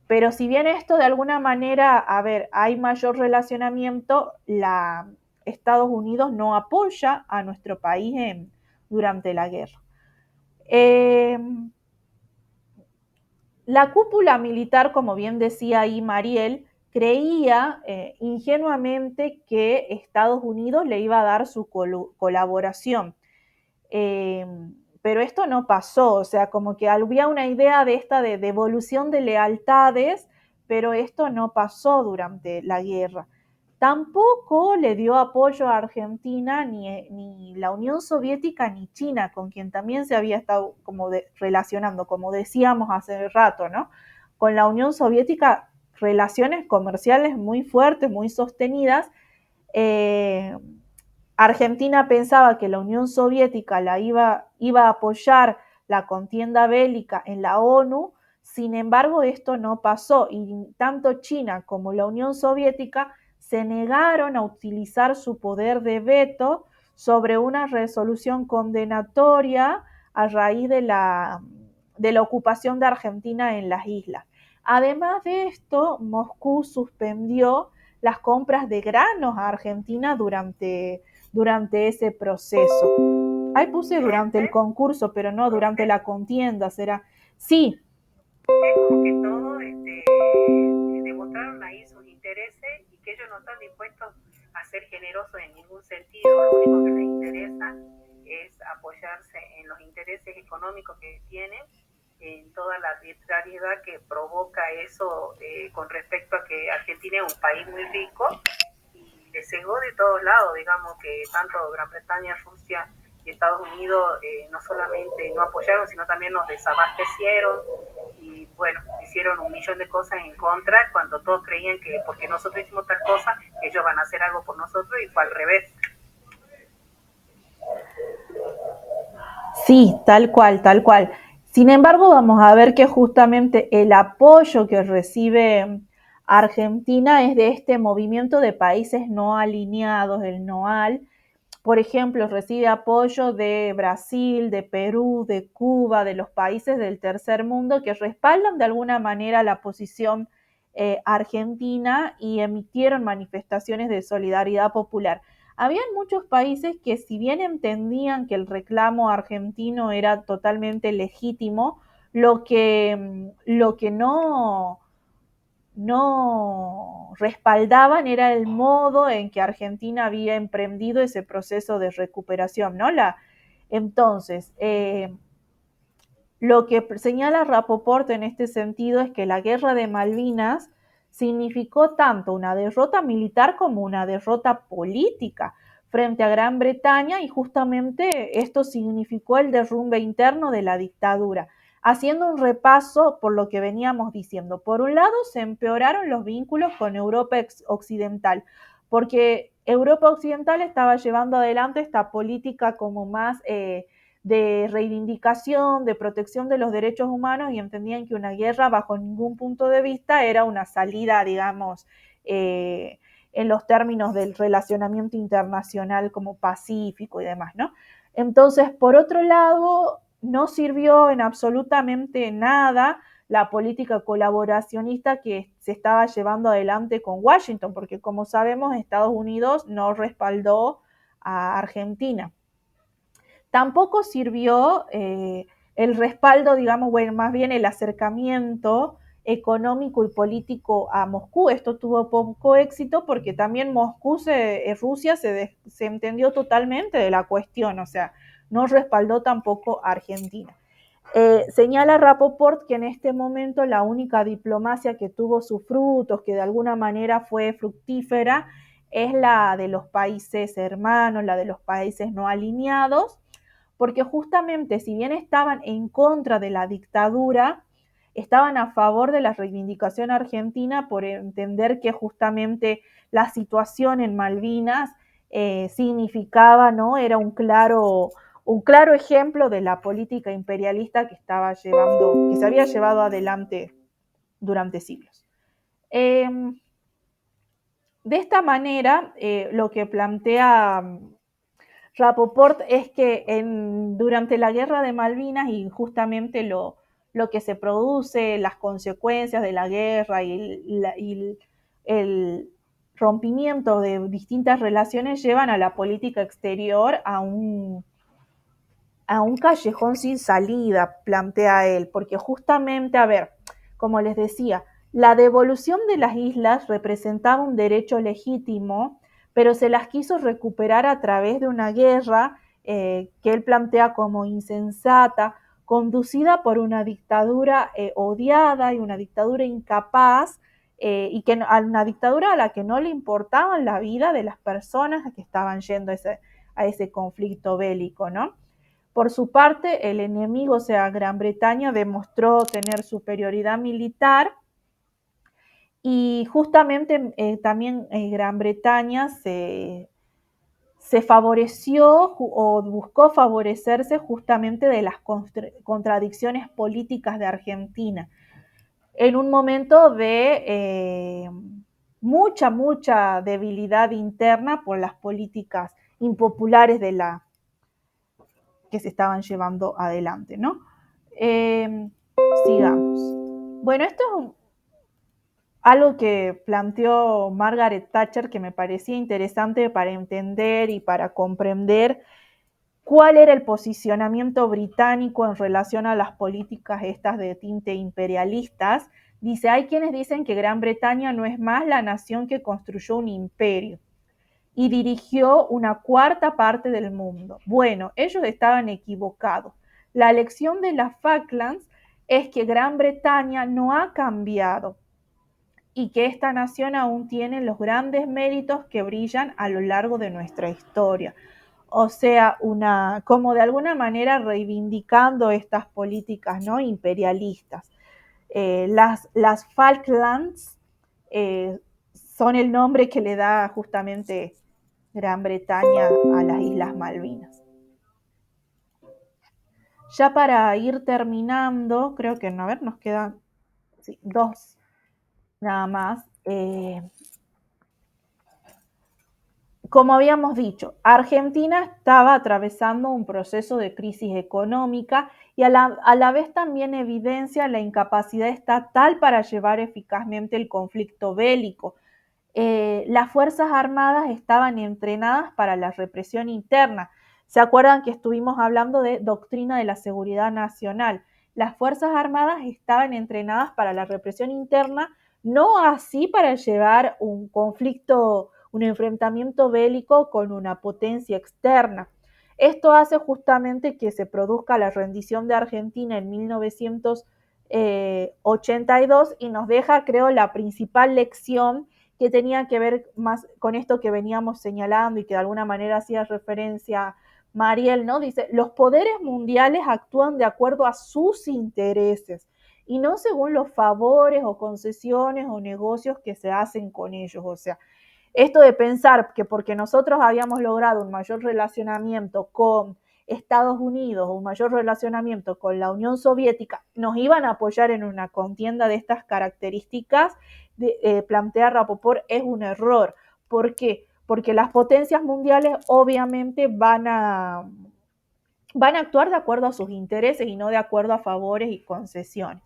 pero si bien esto de alguna manera, a ver, hay mayor relacionamiento, Estados Unidos no apoya a nuestro país durante la guerra. La cúpula militar, como bien decía ahí Mariel, creía ingenuamente que Estados Unidos le iba a dar su colaboración. Eh, pero esto no pasó, o sea, como que había una idea de esta de devolución de lealtades, pero esto no pasó durante la guerra. Tampoco le dio apoyo a Argentina ni la Unión Soviética ni China, con quien también se había estado como relacionando, como decíamos hace rato, ¿no? Con la Unión Soviética relaciones comerciales muy fuertes, muy sostenidas. Eh, Argentina pensaba que la Unión Soviética iba a apoyar la contienda bélica en la ONU, sin embargo esto no pasó y tanto China como la Unión Soviética se negaron a utilizar su poder de veto sobre una resolución condenatoria a raíz de la ocupación de Argentina en las islas. Además de esto, Moscú suspendió las compras de granos a Argentina durante ese proceso. Ahí puse durante el concurso, pero no durante la contienda, será. Sí. Es como que todos demostraron ahí sus intereses y que ellos no están dispuestos a ser generosos en ningún sentido. Lo único que les interesa es apoyarse en los intereses económicos que tienen, en toda la arbitrariedad que provoca eso con respecto a que Argentina es un país muy rico y le cegó de todos lados, digamos que tanto Gran Bretaña, Rusia y Estados Unidos no solamente no apoyaron, sino también nos desabastecieron y bueno, hicieron un millón de cosas en contra cuando todos creían que porque nosotros hicimos tal cosa, ellos van a hacer algo por nosotros y fue al revés. Sí, tal cual, tal cual. Sin embargo, vamos a ver que justamente el apoyo que recibe Argentina es de este movimiento de países no alineados, el NOAL. Por ejemplo, recibe apoyo de Brasil, de Perú, de Cuba, de los países del tercer mundo que respaldan de alguna manera la posición argentina y emitieron manifestaciones de solidaridad popular. Habían muchos países que si bien entendían que el reclamo argentino era totalmente legítimo, lo que no respaldaban era el modo en que Argentina había emprendido ese proceso de recuperación, ¿no? Entonces, lo que señala Rapoport en este sentido es que la guerra de Malvinas significó tanto una derrota militar como una derrota política frente a Gran Bretaña y justamente esto significó el derrumbe interno de la dictadura. Haciendo un repaso por lo que veníamos diciendo, por un lado se empeoraron los vínculos con Europa Occidental, porque Europa Occidental estaba llevando adelante esta política como más de reivindicación, de protección de los derechos humanos y entendían que una guerra bajo ningún punto de vista era una salida, digamos, en los términos del relacionamiento internacional como pacífico y demás, ¿no? Entonces, por otro lado, no sirvió en absolutamente nada la política colaboracionista que se estaba llevando adelante con Washington, porque como sabemos, Estados Unidos no respaldó a Argentina. Tampoco sirvió el respaldo, digamos, bueno, más bien el acercamiento económico y político a Moscú. Esto tuvo poco éxito porque también Rusia se entendió totalmente de la cuestión, o sea, no respaldó tampoco a Argentina. Señala Rapoport que en este momento la única diplomacia que tuvo sus frutos, que de alguna manera fue fructífera, es la de los países hermanos, la de los países no alineados, porque justamente si bien estaban en contra de la dictadura, estaban a favor de la reivindicación argentina por entender que justamente la situación en Malvinas significaba, ¿no? Era un claro ejemplo de la política imperialista que que se había llevado adelante durante siglos. De esta manera, lo que plantea Rapoport es que durante la guerra de Malvinas y justamente lo que se produce, las consecuencias de la guerra y el rompimiento de distintas relaciones llevan a la política exterior a un callejón sin salida, plantea él, porque justamente, a ver, como les decía, la devolución de las islas representaba un derecho legítimo, pero se las quiso recuperar a través de una guerra que él plantea como insensata, conducida por una dictadura odiada y una dictadura incapaz, y que a una dictadura a la que no le importaba la vida de las personas que estaban yendo a ese conflicto bélico, ¿no? Por su parte, el enemigo, o sea, Gran Bretaña, demostró tener superioridad militar y justamente también Gran Bretaña se favoreció o buscó favorecerse justamente de las contradicciones políticas de Argentina en un momento de mucha debilidad interna por las políticas impopulares que se estaban llevando adelante, ¿no? Sigamos. Bueno, esto es algo que planteó Margaret Thatcher que me parecía interesante para entender y para comprender cuál era el posicionamiento británico en relación a las políticas estas de tinte imperialistas. Dice, hay quienes dicen que Gran Bretaña no es más la nación que construyó un imperio y dirigió una cuarta parte del mundo. Bueno, ellos estaban equivocados. La lección de las Falklands es que Gran Bretaña no ha cambiado y que esta nación aún tiene los grandes méritos que brillan a lo largo de nuestra historia. O sea, como de alguna manera reivindicando estas políticas, ¿no?, imperialistas. Las Falklands son el nombre que le da justamente Gran Bretaña a las Islas Malvinas. Ya para ir terminando, creo que, a ver, nos quedan dos nada más. Como habíamos dicho, Argentina estaba atravesando un proceso de crisis económica y a la vez también evidencia la incapacidad estatal para llevar eficazmente el conflicto bélico. Las Fuerzas Armadas estaban entrenadas para la represión interna. ¿Se acuerdan que estuvimos hablando de doctrina de la seguridad nacional? Las Fuerzas Armadas estaban entrenadas para la represión interna, no así para llevar un conflicto, un enfrentamiento bélico con una potencia externa. Esto hace justamente que se produzca la rendición de Argentina en 1982 y nos deja, creo, la principal lección que tenía que ver más con esto que veníamos señalando y que de alguna manera hacía referencia Mariel, ¿no? Dice, los poderes mundiales actúan de acuerdo a sus intereses y no según los favores o concesiones o negocios que se hacen con ellos. O sea, esto de pensar que porque nosotros habíamos logrado un mayor relacionamiento con Estados Unidos o un mayor relacionamiento con la Unión Soviética, nos iban a apoyar en una contienda de estas características, plantear Rapoport es un error. ¿Por qué? Porque las potencias mundiales obviamente van a actuar de acuerdo a sus intereses y no de acuerdo a favores y concesiones.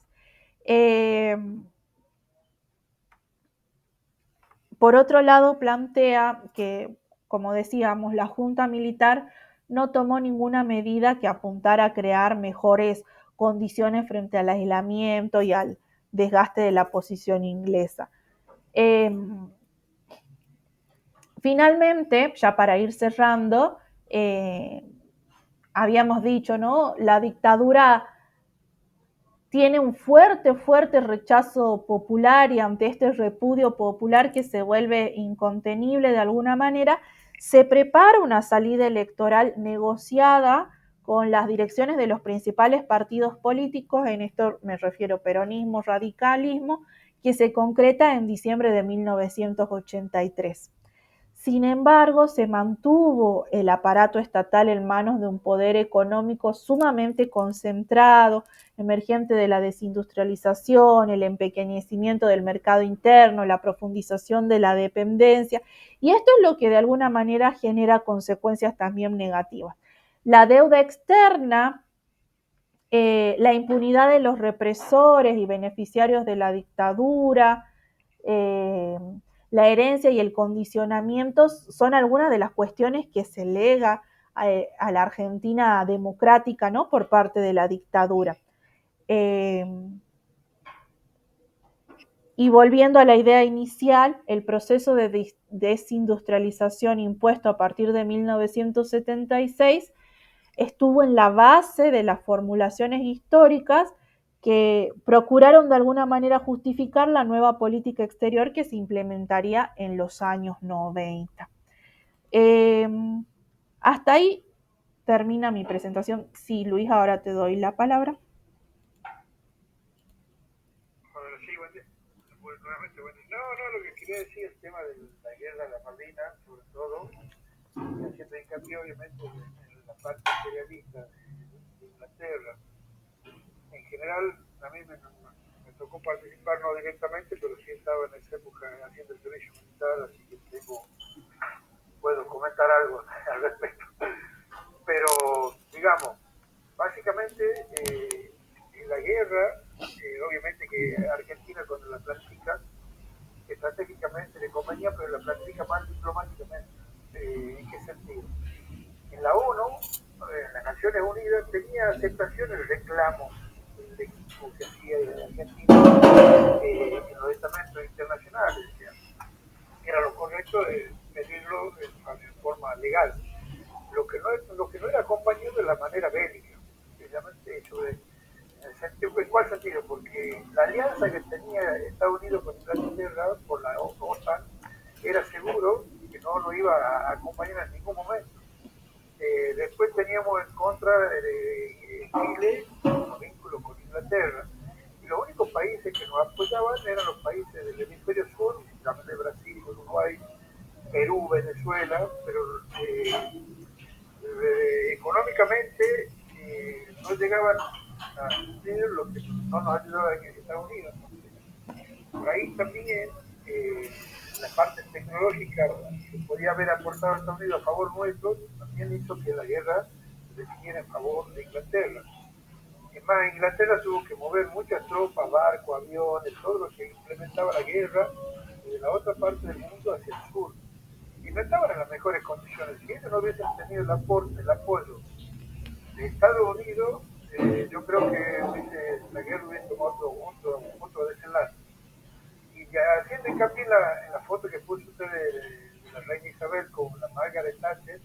Por otro lado, plantea que, como decíamos, la Junta Militar no tomó ninguna medida que apuntara a crear mejores condiciones frente al aislamiento y al desgaste de la posición inglesa. Finalmente, ya para ir cerrando, habíamos dicho, ¿no? La dictadura tiene un fuerte rechazo popular y ante este repudio popular que se vuelve incontenible de alguna manera, se prepara una salida electoral negociada con las direcciones de los principales partidos políticos, en esto me refiero peronismo, radicalismo, que se concreta en diciembre de 1983. Sin embargo, se mantuvo el aparato estatal en manos de un poder económico sumamente concentrado, emergente de la desindustrialización, el empequeñecimiento del mercado interno, la profundización de la dependencia, y esto es lo que de alguna manera genera consecuencias también negativas. La deuda externa, la impunidad de los represores y beneficiarios de la dictadura, la herencia y el condicionamiento son algunas de las cuestiones que se lega a la Argentina democrática, ¿no? Por parte de la dictadura. Y volviendo a la idea inicial, el proceso de desindustrialización impuesto a partir de 1976 estuvo en la base de las formulaciones históricas que procuraron de alguna manera justificar la nueva política exterior que se implementaría en los años 90. Hasta ahí termina mi presentación. Sí, Luis, ahora te doy la palabra. Sí, buen día. Nuevamente, buen día. No, lo que quería decir, el tema de la guerra de la Malvinas, sobre todo, haciendo hincapié obviamente en la parte imperialista de Inglaterra. En general, a mí me tocó participar no directamente, pero sí estaba en esa época haciendo el servicio militar, así que puedo comentar algo al respecto. Pero, digamos, básicamente la guerra, obviamente que Argentina cuando la planifica, estratégicamente le convenía, pero la planifica más diplomáticamente. ¿En qué sentido? En la ONU, en las Naciones Unidas, tenía aceptación el reclamo del equipo que hacía de Argentina en los estamentos internacionales. Era lo correcto de pedirlo en forma legal. Lo que no era acompañado de la manera bélica, precisamente eso de, ¿en cuál sentido? Porque la alianza que tenía Estados Unidos con Inglaterra por la OTAN era seguro que no lo iba a acompañar en ningún momento. Después teníamos en contra de Chile, los vínculos con Inglaterra, y los únicos países que nos apoyaban eran los países del hemisferio sur, de Brasil, Uruguay, Perú, Venezuela, pero económicamente no llegaban a tener lo que no nos ayudaba en Estados Unidos. Por ahí también la parte tecnológica que podía haber aportado a Estados Unidos a favor nuestro también hizo que la guerra se definiera en favor de Inglaterra. Es más, Inglaterra tuvo que mover muchas tropas, barcos, aviones, todo lo que implementaba la guerra de la otra parte del mundo hacia el sur. Y no estaban en las mejores condiciones. Si ellos no hubiesen tenido el apoyo de Estados Unidos, yo creo que la guerra hubiese tomado otro desenlace. Y ya haciendo hincapié en la foto que puso usted de la reina Isabel con la Margaret Thatcher,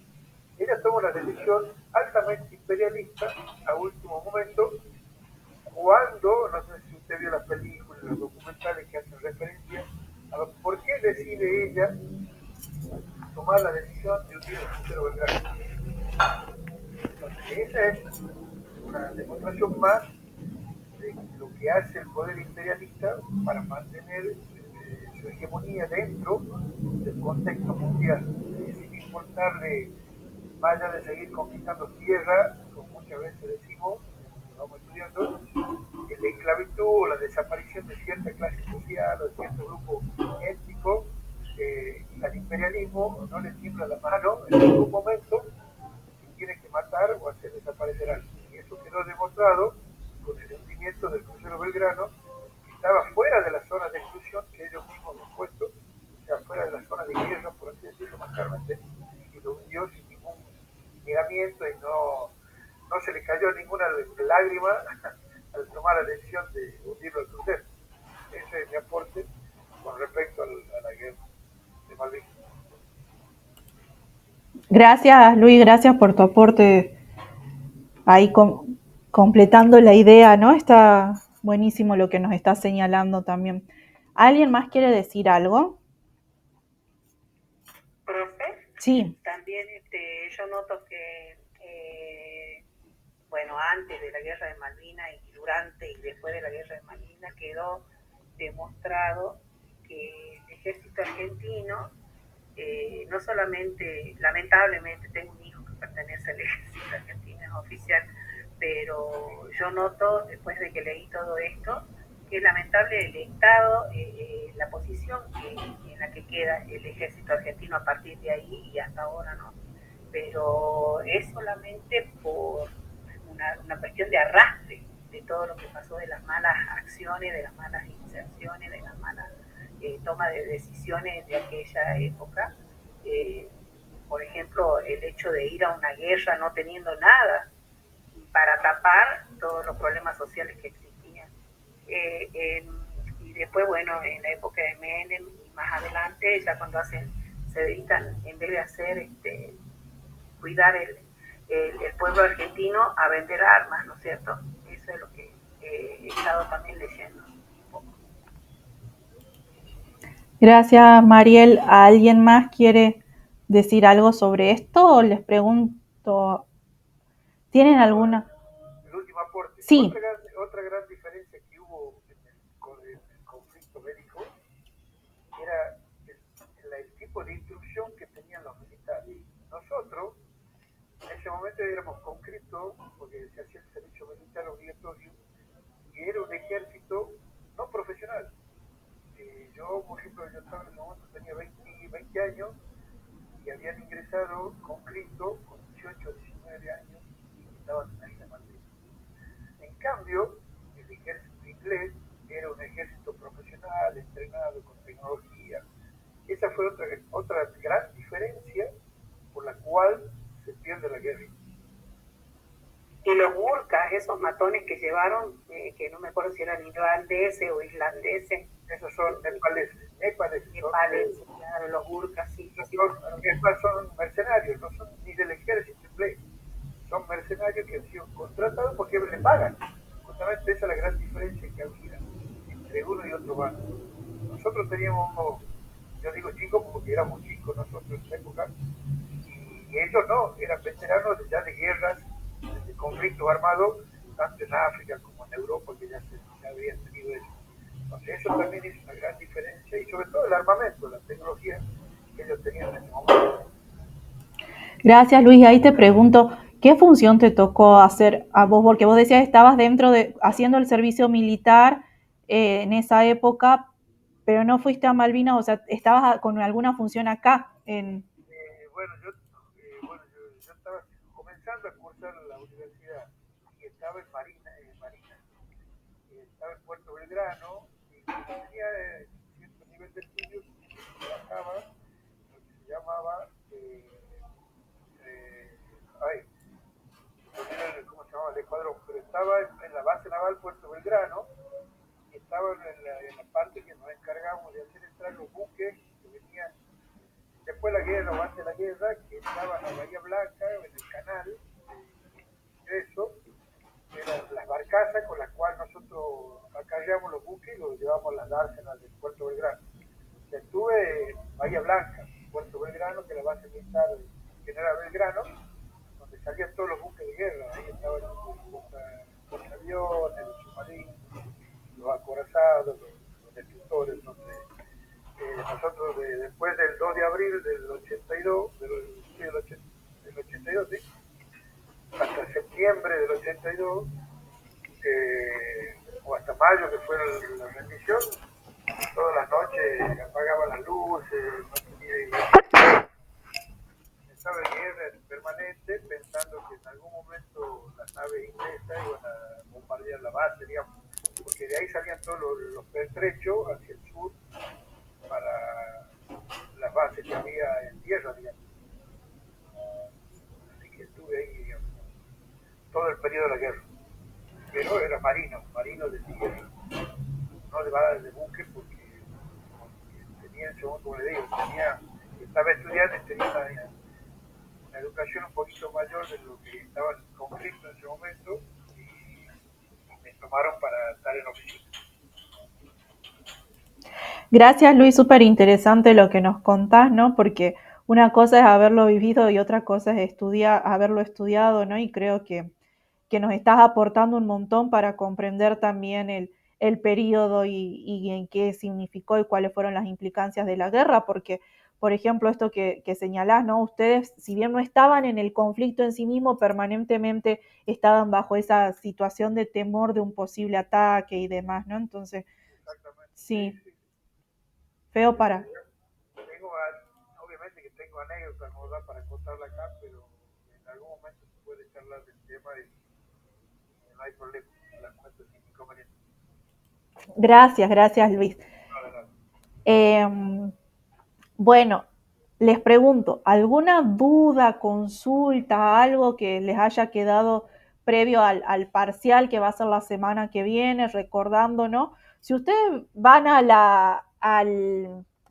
ella tomó la decisión altamente imperialista a último momento, cuando, no sé si usted vio las películas, los documentales que hacen referencia a por qué decide ella tomar la decisión de unir el crucero Belgrano. Entonces, esa es una demostración más de lo que hace el poder imperialista para mantener su hegemonía dentro del contexto mundial, sin importarle, más allá de seguir conquistando tierra, como muchas veces decimos, vamos estudiando, la esclavitud o la desaparición de cierta clase social o de cierto grupo étnico, al imperialismo no le tiembla la mano en ningún momento si tiene que matar o hacer desaparecer a alguien. Y eso quedó demostrado con el hundimiento del crucero Belgrano, que estaba fuera de la zona de exclusión que ellos mismos han puesto, o sea, fuera de la zona de guerra, por así decirlo, más claramente, y lo hundió sin ningún miramiento y no se le cayó ninguna lágrima al tomar la decisión de hundirlo al crucero. Ese es mi aporte con respecto a la guerra de Malvinas. Gracias, Luis, gracias por tu aporte ahí completando la idea, ¿no? Está buenísimo lo que nos está señalando también. ¿Alguien más quiere decir algo? Profe, sí. También yo noto que de la Guerra de Malvinas y durante y después de la Guerra de Malvinas quedó demostrado que el ejército argentino, no solamente, lamentablemente tengo un hijo que pertenece al ejército argentino, es oficial, pero yo noto, después de que leí todo esto, que es lamentable el Estado, la posición en la que queda el ejército argentino a partir de ahí y hasta ahora, ¿no? Pero es solamente por una cuestión de arrastre de todo lo que pasó, de las malas acciones, de las malas inserciones, de las malas toma de decisiones de aquella época. Por ejemplo, el hecho de ir a una guerra no teniendo nada para tapar todos los problemas sociales que existían. Y después, bueno, en la época de Menem y más adelante, ya cuando se dedican, en vez de hacer cuidar el pueblo argentino, a vender armas, ¿no es cierto? Eso es lo que he estado también leyendo un poco. Gracias, Mariel. ¿Alguien más quiere decir algo sobre esto o les pregunto? ¿Tienen alguna? El último aporte. Sí. Otra gran diferencia que hubo en el conflicto bélico era el tipo de instrucción que tenían los militares. Nosotros, en ese momento éramos conscriptos, porque se hacía el servicio militar obligatorio, y era un ejército no profesional. Yo, por ejemplo, yo estaba en ese momento, tenía 20 años, y habían ingresado conscriptos con 18 o 19 años, y estaban ahí la materia. En cambio, el ejército inglés era un ejército profesional, entrenado, con tecnología. Esa fue otra gran diferencia por la cual se pierde la guerra. Y los burkas, esos matones que llevaron, que no me acuerdo si eran irlandeses o islandeses. Esos son nepaleses. Claro, los burkas, sí. Son mercenarios, no son ni del ejército inglés. Son mercenarios que han sido contratados porque le pagan. Justamente esa es la gran diferencia que había entre uno y otro bando. Nosotros teníamos, yo digo chicos porque éramos chicos nosotros en esa época, y ellos no, eran veteranos ya de guerras, de conflictos armados, tanto en África como en Europa, que ya habían tenido eso. Entonces eso también es una gran diferencia, y sobre todo el armamento, la tecnología que ellos tenían en ese momento. Gracias, Luis. Ahí te pregunto, ¿qué función te tocó hacer a vos? Porque vos decías que estabas haciendo el servicio militar en esa época, pero no fuiste a Malvinas, o sea, estabas con alguna función acá. Yo estaba comenzando a cursar la universidad y estaba en Marina, estaba en Puerto Belgrano, y tenía cierto nivel de estudios, trabajaba lo que se llamaba ¿cómo se llamaba? El escuadrón, pero estaba en la base naval Puerto Belgrano, y estaba en la parte que nos encargamos de hacer entrar los buques que venían después de la guerra o antes de la guerra, que entraban a Bahía Blanca, en el canal de ingreso, eran las barcazas con las cuales nosotros acarreamos los buques y los llevamos a las dársenas del Puerto Belgrano. Estuve en Bahía Blanca, Puerto Belgrano, que es la base militar General Belgrano, donde salían todos los buques de guerra. Ahí estaban los portaaviones, los submarinos, los acorazados, los destructores. Entonces, nosotros después del 2 de abril del 82, del 82, ¿sí? Hasta septiembre del 82, o hasta mayo, que fue la rendición, todas las noches apagaban las luces, no tenía estaba en guerra permanente, pensando que en algún momento las naves inglesas iban a bombardear la base, digamos, porque de ahí salían todos los pertrechos hacia el sur para las bases que había en tierra, digamos. Así que estuve ahí, digamos, todo el periodo de la guerra. Pero era marino de tierra, no de buque, porque tenía, como le digo, estaba estudiando y tenía una educación un poquito mayor de lo que estaba en conflicto en ese momento, y me tomaron para estar en oficina. Gracias, Luis, súper interesante lo que nos contás, ¿no? Porque una cosa es haberlo vivido y otra cosa es haberlo estudiado, ¿no? Y creo que que nos estás aportando un montón para comprender también el periodo y en qué significó y cuáles fueron las implicancias de la guerra, porque, por ejemplo, esto que señalás, ¿no? Ustedes, si bien no estaban en el conflicto en sí mismo, permanentemente estaban bajo esa situación de temor de un posible ataque y demás, ¿no? Entonces, Exactamente, sí, sí, sí. feo para... Este, obviamente que tengo anécdotas, no da para contarla acá, pero en algún momento se puede charlar del tema y no hay problema, las cuento sin inconveniente. Gracias, gracias Luis. Adelante. Eh, Bueno, les pregunto, ¿alguna duda, consulta, algo que les haya quedado previo al parcial que va a ser la semana que viene, recordando, ¿no? Si ustedes van al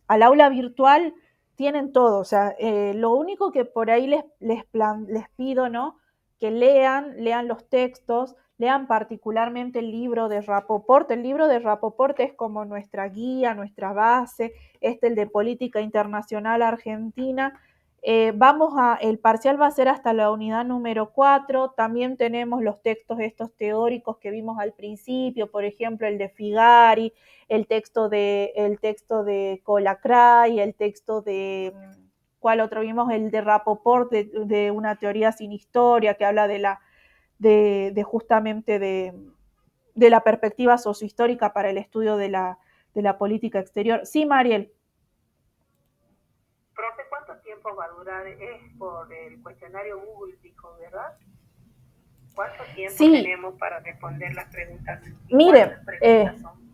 aula virtual, tienen todo, o sea, lo único que por ahí les pido, ¿no? Que lean los textos, lean particularmente el libro de Rapoport. El libro de Rapoport es como nuestra guía, nuestra base, el de política internacional argentina. El parcial va a ser hasta la unidad número 4. También tenemos los textos estos teóricos que vimos al principio, por ejemplo, el de Figari, el texto de Colacray, el texto de, ¿cuál otro vimos? El de Rapoport, de una teoría sin historia, que habla de justamente de la perspectiva sociohistórica para el estudio de la política exterior. Sí, Mariel. Profe, ¿cuánto tiempo va a durar? Es por el cuestionario Google, dijo, ¿verdad? ¿Cuánto tiempo Sí, tenemos para responder las preguntas? ¿Y miren, cuántas preguntas son?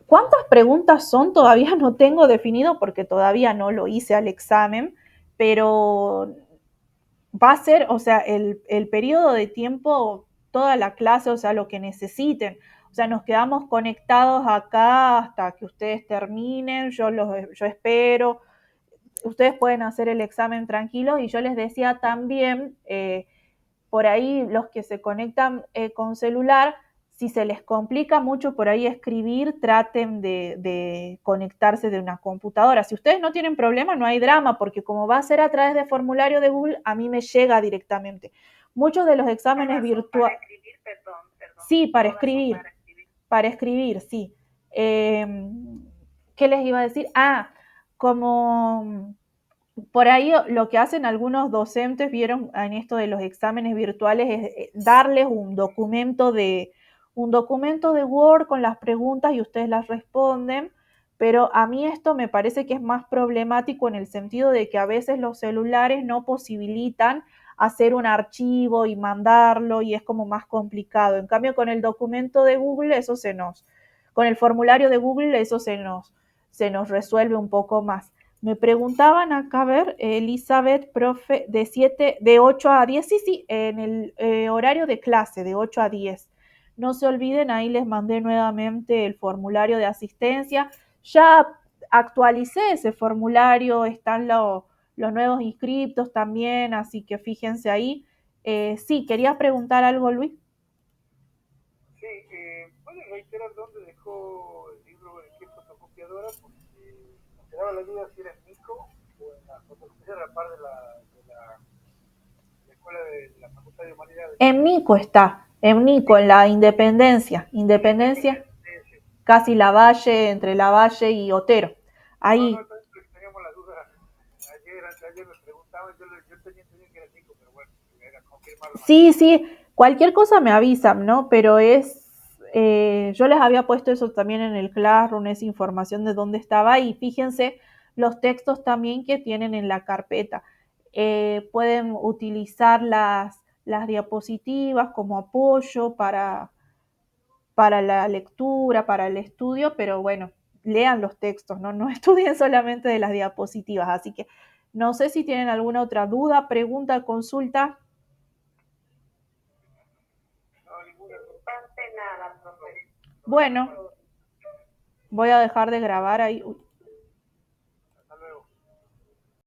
¿cuántas preguntas son? Todavía no tengo definido porque todavía no lo hice al examen, pero va a ser, o sea, el periodo de tiempo, toda la clase, o sea, lo que necesiten. O sea, nos quedamos conectados acá hasta que ustedes terminen, yo espero, ustedes pueden hacer el examen tranquilos y yo les decía también, por ahí los que se conectan con celular, si se les complica mucho por ahí escribir, traten de conectarse de una computadora. Si ustedes no tienen problema, no hay drama, porque como va a ser a través de formulario de Google, a mí me llega directamente. Muchos de los exámenes virtuales... Para escribir, perdón, Sí, para todas son escribir, para escribir. para escribir, sí. Eh, ¿Qué les iba a decir? Ah, como por ahí lo que hacen algunos docentes, vieron en esto de los exámenes virtuales, es darles un documento de Word con las preguntas y ustedes las responden, pero a mí esto me parece que es más problemático en el sentido de que a veces los celulares no posibilitan hacer un archivo y mandarlo y es como más complicado. En cambio, con el documento de Google, con el formulario de Google, eso se nos resuelve un poco más. Me preguntaban acá, a ver, Elizabeth, profe, de 8 a 10, sí, sí, en el horario de clase, de 8 a 10. No se olviden, ahí les mandé nuevamente el formulario de asistencia. Ya actualicé ese formulario, están los nuevos inscriptos también, así que fíjense ahí. Sí, querías preguntar algo, Luis. Sí, ¿puede reiterar dónde dejó el libro, en qué fotocopiadora? Porque me quedaba la duda si era en Nico o en la fotocopiadora a la par de la Escuela de la Facultad de Humanidades. En Nico está, en Nico, en la Independencia. Independencia, Sí, sí. casi Lavalle, entre Lavalle y Otero. No, no, Ahí, teníamos la duda. Ayer me preguntaban, yo tenía entendido que era Nico, pero bueno, era confirmarlo mañana. sí, sí, cualquier cosa me avisan, ¿no? Pero yo les había puesto eso también en el Classroom, esa información de dónde estaba y fíjense los textos también que tienen en la carpeta. Pueden utilizar las diapositivas como apoyo para la lectura, para el estudio, pero bueno, lean los textos, ¿no? No estudien solamente de las diapositivas. Así que no sé si tienen alguna otra duda, pregunta, consulta. No, ninguna. Nada, profe. Bueno, voy a dejar de grabar ahí. Uy.